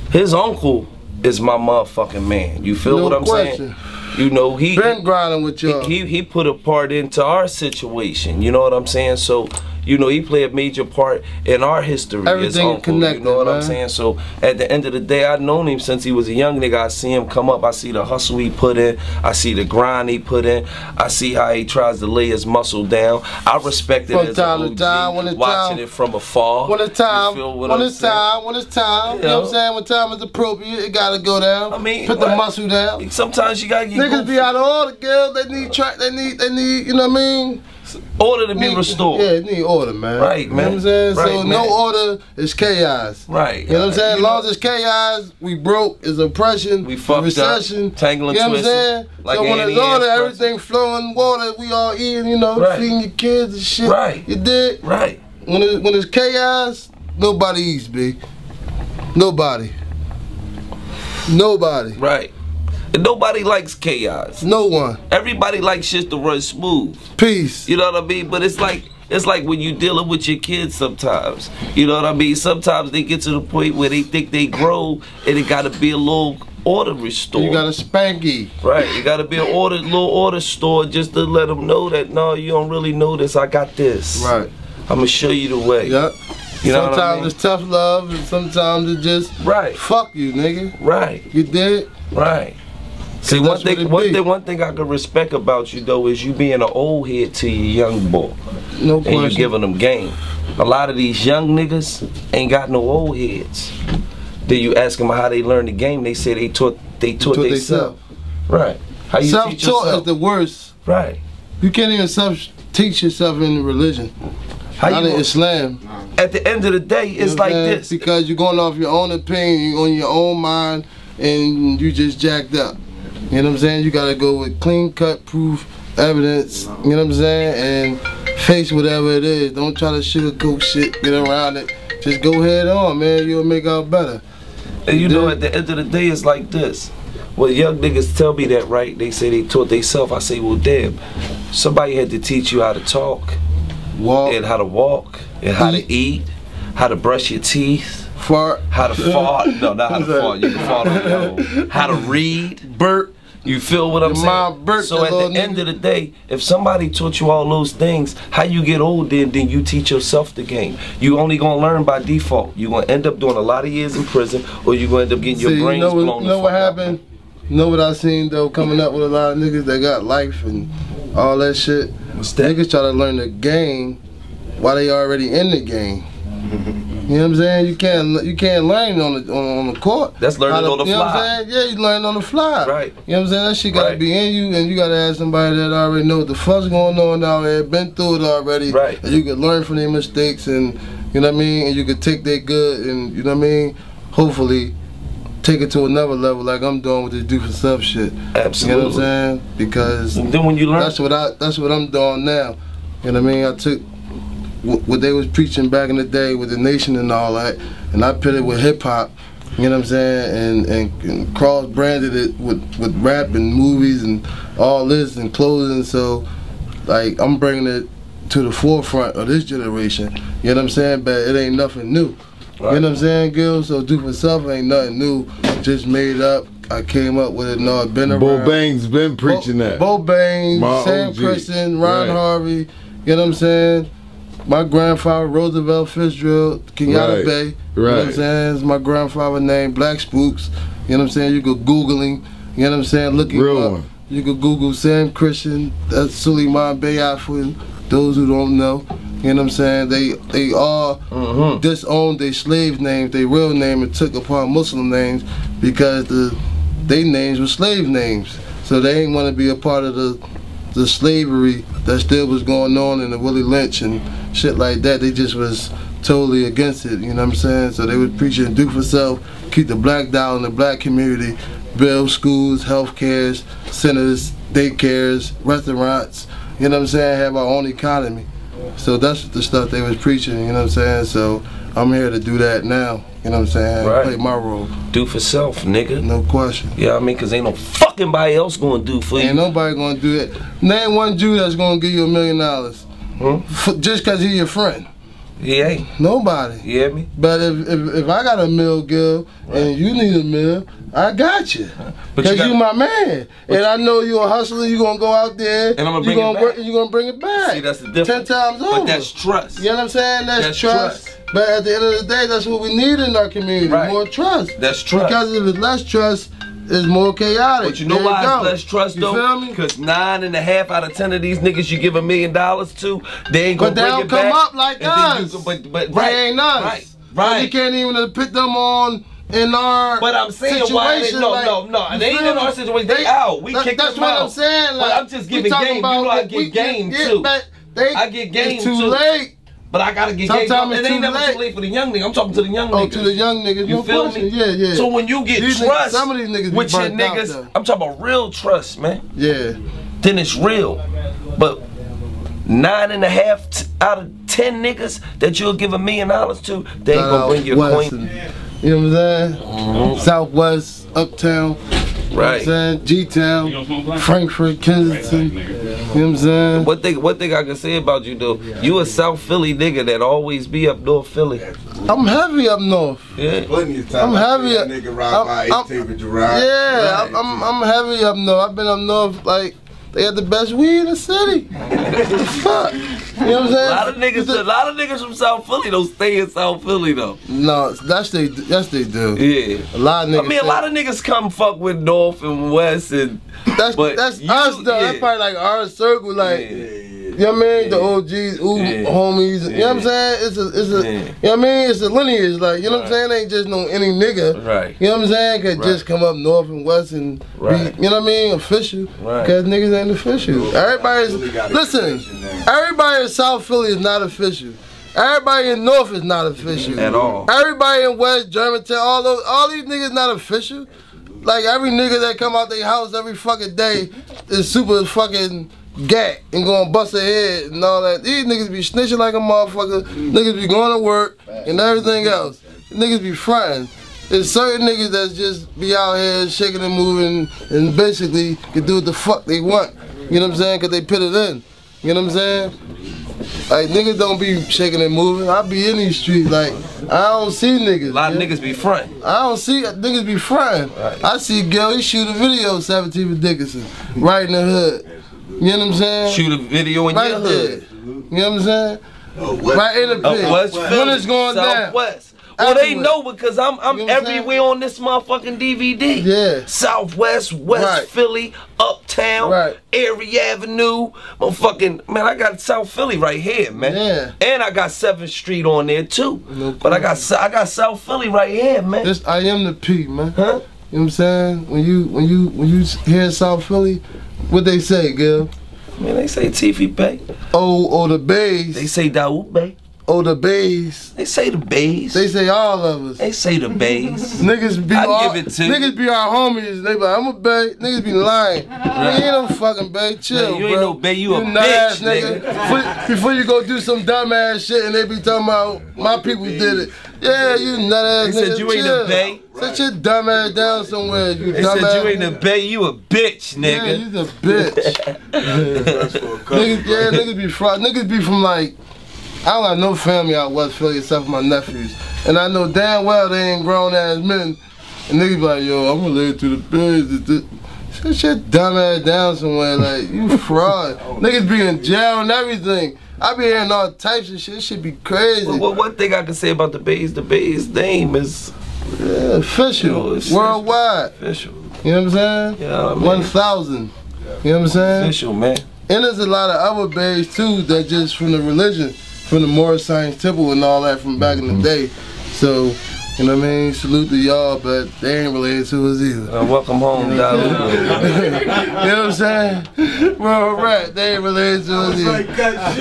U: his uncle is my motherfucking man. You feel what I'm saying? You know, he
O: been grinding with y'all.
U: He put a part into our situation. You know what I'm saying? So, you know, he played a major part in our history.
O: Everything
U: his uncle,
O: connected,
U: you know what
O: man.
U: I'm saying? So at the end of the day, I've known him since he was a young nigga. I see him come up. I see the hustle he put in. I see the grind he put in. I see how he tries to lay his muscle down. I respect it
O: from
U: as
O: time
U: a
O: to time, when it's
U: watching
O: time,
U: it from afar.
O: When it's time,
U: You feel what
O: when
U: I'm
O: it's
U: saying?
O: time, when it's time. You know what I'm saying? When time is appropriate, it gotta go down.
U: I mean,
O: put the muscle down.
U: Sometimes you gotta get
O: niggas be out of order, girl. They need track. They need. You know what I mean?
U: Order to be restored.
O: Yeah, it need order, man.
U: Right, man.
O: You know what I'm saying?
U: Right,
O: so
U: man.
O: no order is chaos.
U: Right.
O: You know what I'm saying? As long as it's chaos, we broke, it's oppression,
U: we fucked
O: recession.
U: Up, tangling,
O: you know what I'm
U: twisted,
O: saying?
U: like
O: so when
U: Annie
O: it's order,
U: Ann's
O: everything flowing, water, we all eating, you know,
U: Right.
O: feeding your kids and shit.
U: Right.
O: You dig?
U: Right.
O: When it's chaos, nobody eats, B. Nobody. Nobody.
U: Right. And nobody likes chaos.
O: No one.
U: Everybody likes shit to run smooth.
O: Peace.
U: You know what I mean? But it's like when you dealing with your kids sometimes. You know what I mean? Sometimes they get to the point where they think they grow and it gotta be a little order restored.
O: You got a spanky.
U: Right. You gotta be a little order store just to let them know that no, you don't really know this. I got this.
O: Right.
U: I'm gonna show you the way.
O: Yep.
U: You know
O: sometimes
U: what I mean?
O: it's tough love, and sometimes it's just fuck you, nigga.
U: Right.
O: You did?
U: Right. See, one thing I can respect about you though is you being an old head to your young boy.
O: No
U: question. And you giving them game. A lot of these young niggas ain't got no old heads. Then you ask them how they learn the game, they say they taught themselves. Right. How you teach yourself?
O: Self-taught is the worst.
U: Right.
O: You can't even teach yourself in religion. Not in Islam.
U: At the end of the day, it's like this.
O: Because you're going off your own opinion, you're on your own mind, and you just jacked up. You know what I'm saying? You gotta go with clean cut proof evidence, you know what I'm saying? And face whatever it is. Don't try to sugarcoat shit, get around it. Just go head on, man. You'll make out better.
U: And you know, at the end of the day, it's like this. Well, young niggas tell me that, right? They say they taught themselves. I say, well, damn. Somebody had to teach you how to talk, and how to walk, and how to eat, how to brush your teeth.
O: Fart.
U: How to fart. No, not how to fart. You can fart on your own. How to read.
O: Burp.
U: You feel what I'm saying? So at the end of the day, if somebody taught you all those things, how you get old then you teach yourself the game. You only gonna learn by default. You gonna end up doing a lot of years in prison, or you gonna end up getting your brains blown the fuck out.
O: You know what happened? You know what I seen though, coming up with a lot of niggas that got life and all that shit?
U: What's that?
O: Niggas try to learn the game while they already in the game. You know what I'm saying? You can't learn on the court.
U: That's learning on the fly.
O: You know what I'm saying? Yeah, you learn on the fly.
U: Right.
O: You know what I'm saying? That shit gotta be in you, and you gotta have somebody that already know what the fuck's going on out there, been through it already.
U: Right.
O: And you can learn from their mistakes, and you know what I mean? And you can take their good, and you know what I mean? Hopefully take it to another level like I'm doing with this do for self shit.
U: Absolutely.
O: You know what I'm saying? Because
U: and then when you learn,
O: that's what I'm doing now. You know what I mean? I took what they was preaching back in the day with the nation and all that, and I put it with hip hop, you know what I'm saying, and cross branded it with rap and movies and all this and clothing. So like I'm bringing it to the forefront of this generation, you know what I'm saying, but it ain't nothing new. Right. You know what I'm saying, Gil? So do for self ain't nothing new, just made up. I came up with it, no, I've been around.
D: Bo Bang's been preaching that.
O: Bo Bang, Sam
D: OG.
O: Christian, Ron Harvey, you know what I'm saying? My grandfather, Roosevelt Fitzgerald, Kenyatta Bay, you know what I'm saying? It's my grandfather's name, Black Spooks, you know what I'm saying? You could Google him, you know what I'm saying? Look him up. You could Google Sam Christian, that's Suleiman Bay for those who don't know. You know what I'm saying? They all disowned their slave names, their real name, and took upon Muslim names because their names were slave names. So they ain't want to be a part of the slavery that still was going on in the Willie Lynch and shit like that. They just was totally against it, you know what I'm saying? So they was preaching do for self, keep the black dollar in the black community, build schools, health cares, centers, daycares, restaurants, you know what I'm saying, have our own economy. So that's the stuff they was preaching, you know what I'm saying? So I'm here to do that now, you know what I'm saying? Play my role.
U: Do for self, nigga.
O: No question.
U: Yeah, I mean, cause ain't no fucking body else gonna do for you.
O: Ain't nobody gonna do it. Name one Jew that's gonna give you $1 million. Just cause he your friend.
U: He ain't.
O: Nobody.
U: You hear me?
O: But if I got $1 million, Gil, and you need $1 million, I got you. Because you my man. And I know you're a hustler, you're going to go out there, and I'm gonna bring it back. You're going to bring it back.
U: See, that's the difference.
O: 10 times over.
U: But that's trust.
O: You know what I'm saying? That's trust. But at the end of the day, that's what we need in our community, more trust.
U: That's trust.
O: Because if it's less trust, it's more chaotic.
U: But you know why it's less trust though? You feel me? Because 9.5 out of 10 of these niggas you give $1 million to, they ain't gonna bring it back.
O: But they don't come up like us.
U: But
O: they ain't us. Right. You can't even put them on in our
U: But I'm saying
O: situation.
U: Why they, no. They ain't in our situation. They out. We kick them out.
O: That's what I'm saying.
U: Like, but I'm just giving game. You know I get game too. I get game too.
O: It's too late.
U: But I gotta get game. It ain't never too late for the young nigga. I'm talking to the young niggas.
O: Oh, to the young niggas.
U: You feel me?
O: Yeah.
U: So when you get trust,
O: some of these niggas
U: with your niggas, I'm talking about real trust, man.
O: Yeah.
U: Then it's real. But 9.5 out of 10 niggas that you'll give $1 million to, they ain't gonna bring your coin.
O: You know what I'm saying? Southwest, Uptown.
U: Right.
O: You know what I'm saying? G-Town, Frankfurt, Kensington. You know what I'm saying?
U: One thing I can say about you though, you a South Philly nigga that always be up North Philly.
O: I'm heavy up north.
U: Yeah.
O: I'm heavy up.
P: Nigga ride by 18th and Gerard.
O: Yeah, I'm heavy up north. I've been up north like They had the best weed in the city. Fuck. You know what I'm saying?
U: A lot of niggas from South Philly don't stay in South Philly though.
O: No, yes they do.
U: Yeah.
O: A lot of niggas.
U: I mean, a lot of niggas come fuck with North and West and.
O: That's us though. That's probably like our circle, like. You know what I mean? The OGs, homies. You know what I'm saying? It's a you know what I mean? It's a lineage, like, you know what I'm saying? It ain't just no any nigga.
U: Right.
O: You know what I'm saying? Could just come up north and west and be, you know what I mean, official.
U: Right.
O: Cause niggas ain't official. Listen, everybody in South Philly is not official. Everybody in North is not official.
U: At all.
O: Everybody in West Germantown, all these niggas not official. Like every nigga that come out their house every fucking day is super fucking gat and gonna bust their head and all that. These niggas be snitching like a motherfucker. Niggas be going to work and everything else. Niggas be fronting. There's certain niggas that just be out here shaking and moving and basically can do what the fuck they want. You know what I'm saying? Cause they put it in. You know what I'm saying? Like niggas don't be shaking and moving. I be in these streets like I don't see niggas.
U: A lot of niggas be fronting.
O: I don't see niggas be fronting.
U: Right.
O: I see Gil, he shoot a video of 17 with Dickinson right in the hood. You know what I'm saying?
U: Shoot a video in
O: right
U: your
O: there.
U: hood.
O: You know what I'm saying? Right in the pit.
U: West
O: When it's going
U: Southwest.
O: down.
U: Well, they
O: Everywhere.
U: know because I'm everywhere on this motherfucking DVD.
O: Yeah.
U: Southwest, West Philly, Uptown, Erie Avenue, motherfucking, man, I got South Philly right here, man.
O: Yeah.
U: And I got 7th Street on there too. But I got South Philly right here, man.
O: This I am the P, man. Huh? You know what I'm saying? When you hear South Philly, what they say, Gil?
U: Man, they say Tiffy Bay.
O: Oh, the Bays.
U: They say Daoud Bay.
O: Oh, the Bays.
U: They say the Bays.
O: They say all of us.
U: They say the Bays.
O: Niggas be
U: niggas
O: be our homies. They be like, I'm a Bay. Niggas be lying. Nigga, ain't no fucking Bay. Chill,
U: man, you
O: bro.
U: ain't no Bay. You a
O: nut
U: bitch,
O: ass nigga. Before you go do some dumb ass shit and they be talking about my people did it. Yeah, you nut ass
U: They
O: nigga.
U: said you ain't a Bay.
O: Sit your dumb ass down somewhere. You
U: They
O: dumb
U: said
O: ass
U: you ain't a Bay. You a bitch, nigga.
O: Yeah, you a bitch. Niggas be fraud. Niggas be from like, I don't got no family out West Philly except for my nephews. And I know damn well they ain't grown ass men. And niggas be like, yo, I'm related to the biz. Shut your dumb ass down somewhere. Like, you fraud. Niggas be in jail and everything. I be hearing all types of shit. This shit be crazy.
U: Well, one thing I can say about the Bay's name is
O: official. Worldwide.
U: Official.
O: You know what I'm saying?
U: Yeah, I mean,
O: 1,000. You know what I'm saying?
U: Official, man.
O: And there's a lot of other Bays too that just from the religion, from the Morris Science Temple and all that from back in the day. So, you know what I mean? Salute to y'all, but they ain't related to us either.
U: Welcome home, Dolly.
O: You know what I'm saying? Well, right, they ain't related to us either.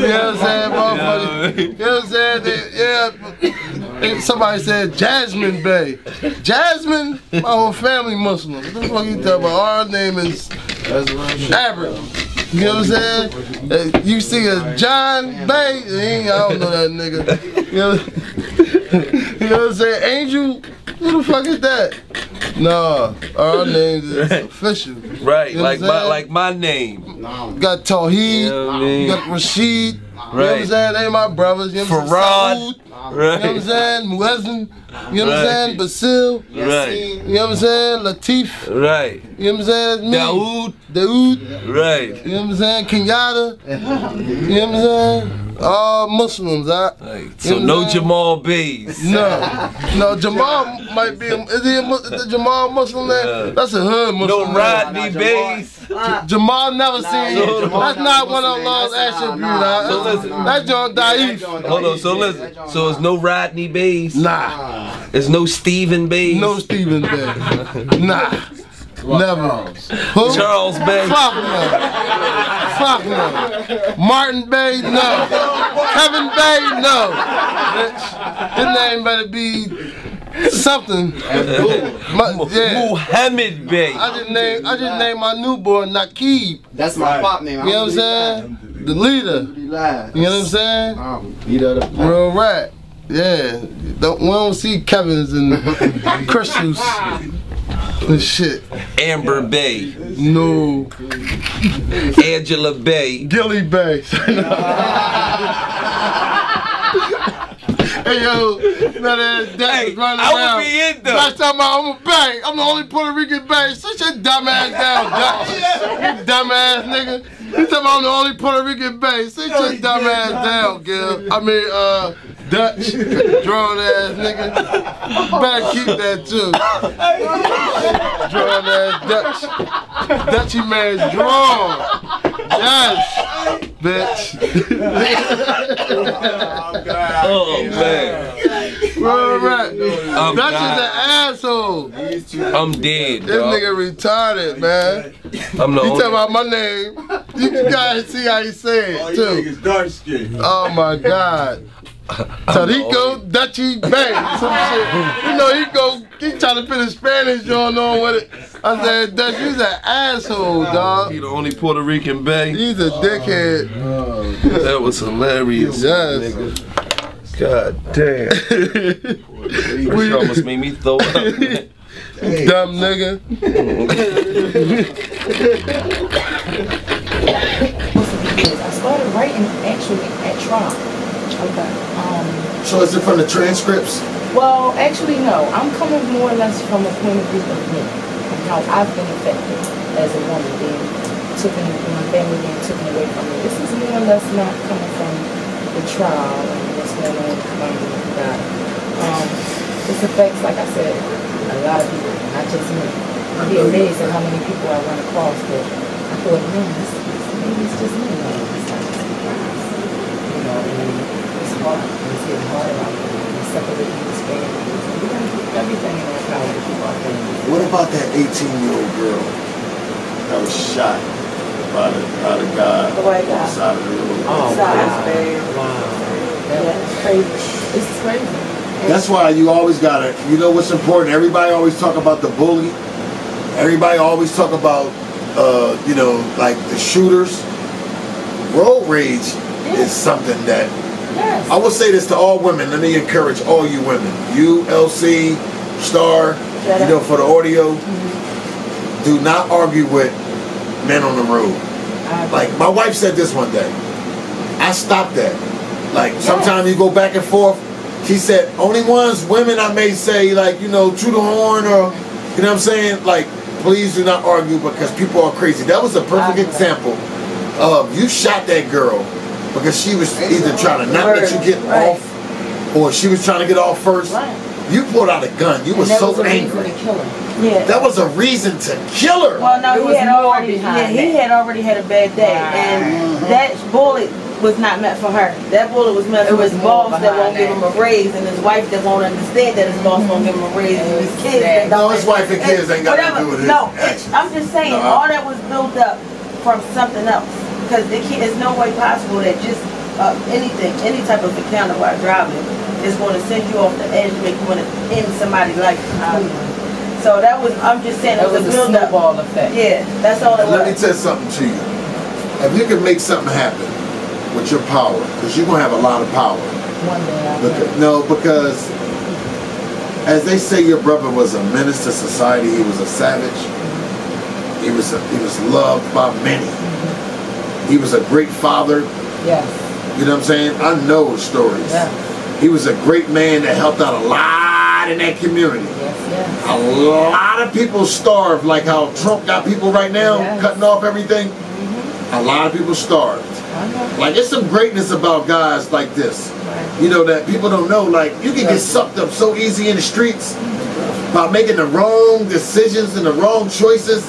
O: You know what I'm saying, motherfucker? You know what I'm saying? Somebody said Jasmine Bay. Jasmine? My whole family Muslim. What the fuck you talking about? Our name is Abra. You know what I'm saying? You see a John Bay, I don't know that nigga. You know what I'm saying? Angel, who the fuck is that? Nah, our names is official.
U: Right,
O: You know
U: like my name.
O: You got Tawheed,
U: You know what I mean?
O: you got Rashid, you know what I'm
U: Right.
O: saying? They my brothers, you know what I'm
U: Farad.
O: saying? Saud, you know what I'm saying? Muezzin, you know what I'm saying? Basil,
U: Right.
O: you know what I'm saying? Latif,
U: Right.
O: you know what I'm saying? That's me. Daoud,
U: Right.
O: you know what I'm saying? Kenyatta, you know what I'm saying? All Muslims,
U: So no Jamal Bays.
O: No, Jamal might be. Is he the Jamal Muslim name? That's a hood Muslim.
U: No Rodney Bays.
O: Jamal never seen. That's not one of Allah's attributes.
U: So listen.
O: That's John Daif.
U: Hold on. So listen. So it's no Rodney Bays.
O: Nah.
U: It's no Stephen Bays.
O: No Stephen Bay. Nah. Never. Who?
U: Charles Bay.
O: Fuck no. Fuck no. Martin Bay, no. Kevin Bay, no. Bitch. His name better be something.
U: Muhammad Bay.
O: I just named my newborn Nakib.
A: That's my pop name.
O: You know what I'm saying? The leader. You know what I'm saying?
A: Leader of the
O: Real rat. Yeah. We don't see Kevins and Crystals. And shit.
U: Amber Bay.
O: No.
U: Angela Bay.
O: Gilly Bay. Hey yo, that Dutch is running around.
E: I would be in though.
O: Last time I'm a bang. I'm the only Puerto Rican bang. Sit your dumb ass down, Dutch. You dumb ass nigga. You talking about I'm the only Puerto Rican bang. Sit your dumb ass down, Gil. I mean, Dutch, drawn ass nigga. Better keep that too. Drawn ass Dutch. Dutchy man's drawn. Yes, bitch.
E: Oh man.
O: Right. Dutch is an asshole.
E: I'm dead,
O: This
E: dog.
O: nigga retarded, man.
E: I'm the
O: He
E: only.
O: talking about my name. You guys see how he say it too.
P: Dark skin.
O: Oh my God. Tarico Dutchy Bang, some shit. You know he trying to put a Spanish on with it. I said, Dutch, you's an asshole, dog.
E: He the only Puerto Rican bang.
O: He's a dickhead.
E: That was hilarious.
O: Yes.
E: Nigga. God damn. You almost made me throw up.
O: Dumb nigga.
A: I started writing actually at trial. Okay.
C: So is it from the transcripts?
A: Well, actually, no. I'm coming more or less from a point of view of me and how I've been affected as a woman being taken, my family being taken away from me. This is more or less not coming from the trial and what's going on in the community with God. This affects, like I said, a lot of people, not just me. I'd be amazed at how many people I run across that I thought, man, maybe it's just me. It's not just me. You know, and it's hard. It's getting harder out there. We're separating these families. We gotta do everything in our power to keep our families.
C: What about that 18-year-old girl that was shot by the guy
A: The white guy.
C: on the side of the road?
A: Oh, that's bad. Wow. Yeah, it's crazy. It's crazy.
C: That's why you always gotta, you know what's important? Everybody always talk about the bully. Everybody always talk about, you know, like the shooters. Road rage is something that, I will say this to all women. Let me encourage all you women. You, LC, Star, you know, for the audio. Do not argue with men on the road. Like, my wife said this one day. I stopped that. Like, sometimes you go back and forth. She said, only ones, women I may say, like, you know, chew the horn or, you know what I'm saying? Like, please do not argue because people are crazy. That was a perfect example of you shot that girl because she was either trying to not let you get off or she was trying to get off first. You pulled out a gun. You were so angry.
A: Yeah.
C: That was a reason to kill her.
A: Well, no, he had already had a bad day, and that bullet was not meant for her. That bullet was meant for his boss that won't give him a raise, and his wife that won't understand that his boss won't give him a raise, and his kids that don't.
C: No, his wife and kids ain't got nothing to do with his actions.
A: I'm just saying, all that was built up from something else, because there's no way possible that just anything, any type of encounter while driving is going to send you off the edge to make you want to end somebody's life. So that was, I'm just saying, that was a snowball effect. Yeah, that's all it was.
C: Let me tell something to you. If you can make something happen with your power, because you're going to have a lot of power.
A: One day
C: No, because as they say, your brother was a menace to society. He was a savage. He was loved by many. He was a great father.
A: Yes.
C: You know what I'm saying? I know stories.
A: Yeah.
C: He was a great man that helped out a lot in that community. A lot of people starved, like how Trump got people right now, cutting off everything. A lot of people starved. Like, it's some greatness about guys like this. You know, that people don't know. Like, you can get sucked up so easy in the streets by making the wrong decisions and the wrong choices.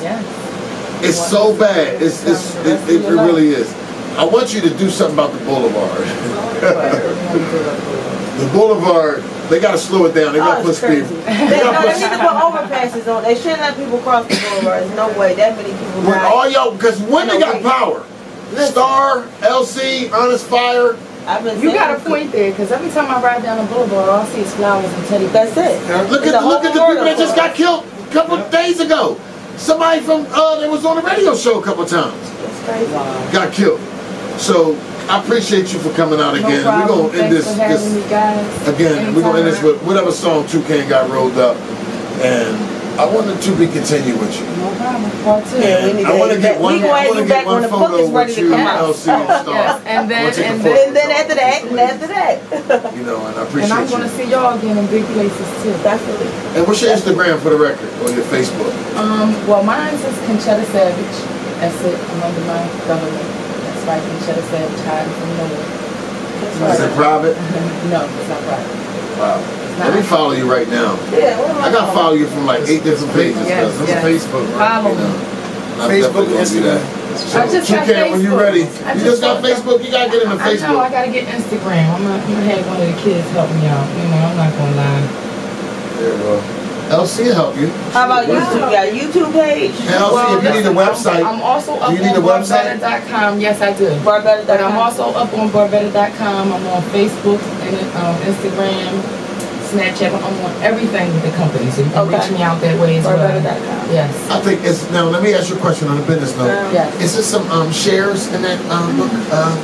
C: It's so bad. It really is. I want you to do something about the boulevard. The boulevard, they got to slow it down. They got to put speed.
A: They need to put overpasses on. They shouldn't let people cross the boulevard. There's no way that many people
C: With all y'all, because women got power. Star, LC, Honest Fire.
A: You got a point there, because every time I ride down the boulevard, all I see is flowers and teddy bears. That's it.
C: Look at the people that just got killed a couple of days ago. Somebody from that was on the radio show a couple of times.
A: That's crazy.
C: Got killed. So I appreciate you for coming out again. We're gonna end this again. We're gonna end this with whatever song Toucan got rolled up, and I wanted to be continued with you.
A: No problem. Part two.
C: I want to get one.
B: We gonna have you back when the book is ready to come out.
A: Yes, and then
B: after that,
C: You know, and I appreciate
A: and I'm gonna see y'all again in big places too.
B: Definitely.
C: And what's your Instagram for the record, or your Facebook?
A: Well, mine is Conchetta Savage. That's it. I'm under my government. That's right, Conchetta Savage, hiding from nowhere.
C: Is it private?
A: No, it's not private.
C: Wow. Let me follow you right now.
A: Yeah,
C: I gotta follow you from like 8 different pages.
A: Yes,
C: This
A: yes.
C: is Facebook, right?
A: Follow me.
C: Facebook, Instagram. So,
A: I just got
C: Toucan, when you
A: Facebook.
C: ready,
A: I
C: you just got Facebook. You gotta get into
A: I know,
C: Facebook.
A: I gotta get Instagram. I'm gonna have one of the kids help me out. You know, I'm not gonna lie.
C: There you go. LC will help you.
B: How about YouTube? You got a YouTube page?
C: LC, if you need a website,
A: I'm also up
C: do you need a
A: on
C: website?
A: Barbetta.com. Yes, I do.
B: Barbetta.com.
A: But I'm also up on Barbetta.com. I'm on Facebook and Instagram, Snapchat. I'm on everything with the company, so you can reach me out that way as well.
B: Barbetta.com.
A: Yes.
C: I think it's now. Let me ask you a question on a business note.
A: Yes.
C: Is there some shares in that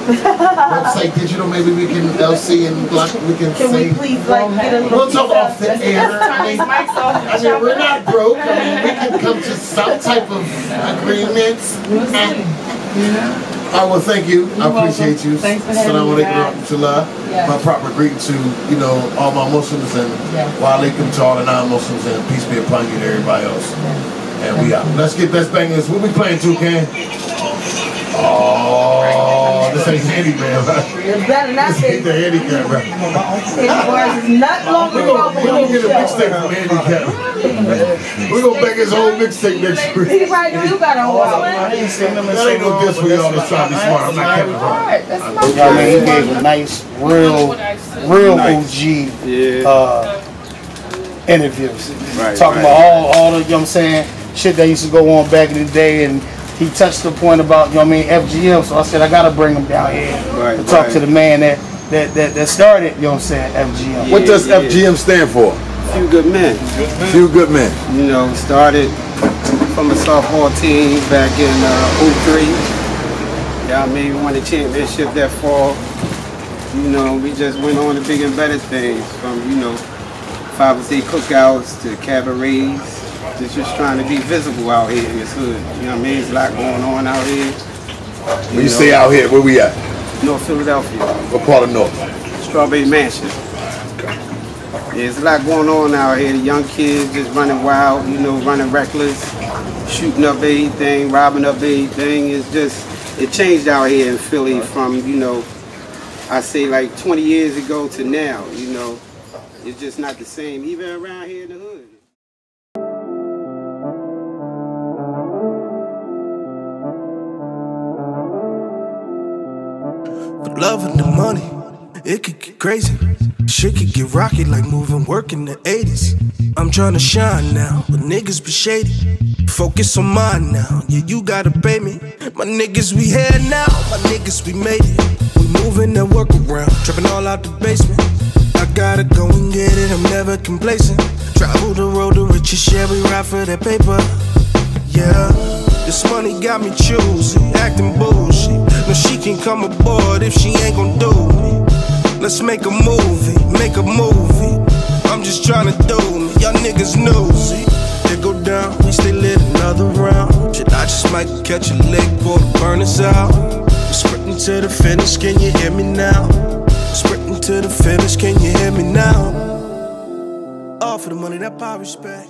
C: website digital? Maybe we can LC and Glock. We can say.
B: We please get a
C: We'll talk off the air. I mean, we're not broke. I mean, we can come to some type of agreements. Well, thank you. I appreciate you.
A: Thanks for having
C: Assalamu
A: me,
C: alaikum
A: guys. Yes.
C: My proper greeting to, you know, all my Muslims and wa alaikum to all the non-Muslims, and peace be upon you to everybody else. And we out. Let's get best bangers. What we playing, Toucan? Oh, this ain't Handyman, right?
B: It better not
C: This ain't the Handicap, right?
B: It's not longer.
C: We're gonna get a mixtape from Handicap. We're gonna bang his whole mixtape next week.
B: He right now, you got on one.
C: That ain't no diss for y'all that's trying to be smart. I'm not Kevin Hart.
V: I mean, he gave a nice, real OG interviews. Talking about all the, you know what I'm saying, shit that used to go on back in the day, and he touched the point about, you know what I mean, FGM, so I said I gotta bring him down here to talk to the man that started, you know what I'm saying, FGM.
C: What does FGM stand for?
V: Few Good Men.
C: Few Good Men.
V: You know, started from a sophomore team back in 03. Yeah, I mean, we won the championship that fall. You know, we just went on to bigger and better things, from, you know, Father's Day cookouts to cabarets. Just trying to be visible out here in this hood. You know what I mean? There's a lot going on out here.
C: When you say out here, where we at?
V: North Philadelphia.
C: What part of North?
V: Strawberry Mansion. Yeah, there's a lot going on out here. The young kids just running wild, you know, running reckless, shooting up everything, robbing up everything. It's just, it changed out here in Philly from, you know, I say like 20 years ago to now, you know. It's just not the same, even around here in the hood.
W: Love and the money, it could get crazy. Shit could get rocky like moving work in the 80s. I'm trying to shine now, but niggas be shady. Focus on mine now, yeah, you gotta pay me. My niggas, we here now, my niggas, we made it. We moving and work around, tripping all out the basement. I gotta go and get it, I'm never complacent. Travel the road to riches, yeah, we ride for that paper. Yeah, this money got me choosing, acting bullshit. No, she can come aboard if she ain't gon' do me. Let's make a movie, make a movie. I'm just tryna do me, y'all niggas nosy. It go down, we stay lit another round. Shit, I just might catch a leg, pour the burners out. We're sprinting to the finish, can you hear me now? Sprinting to the finish, can you hear me now? All for the money, that power, respect.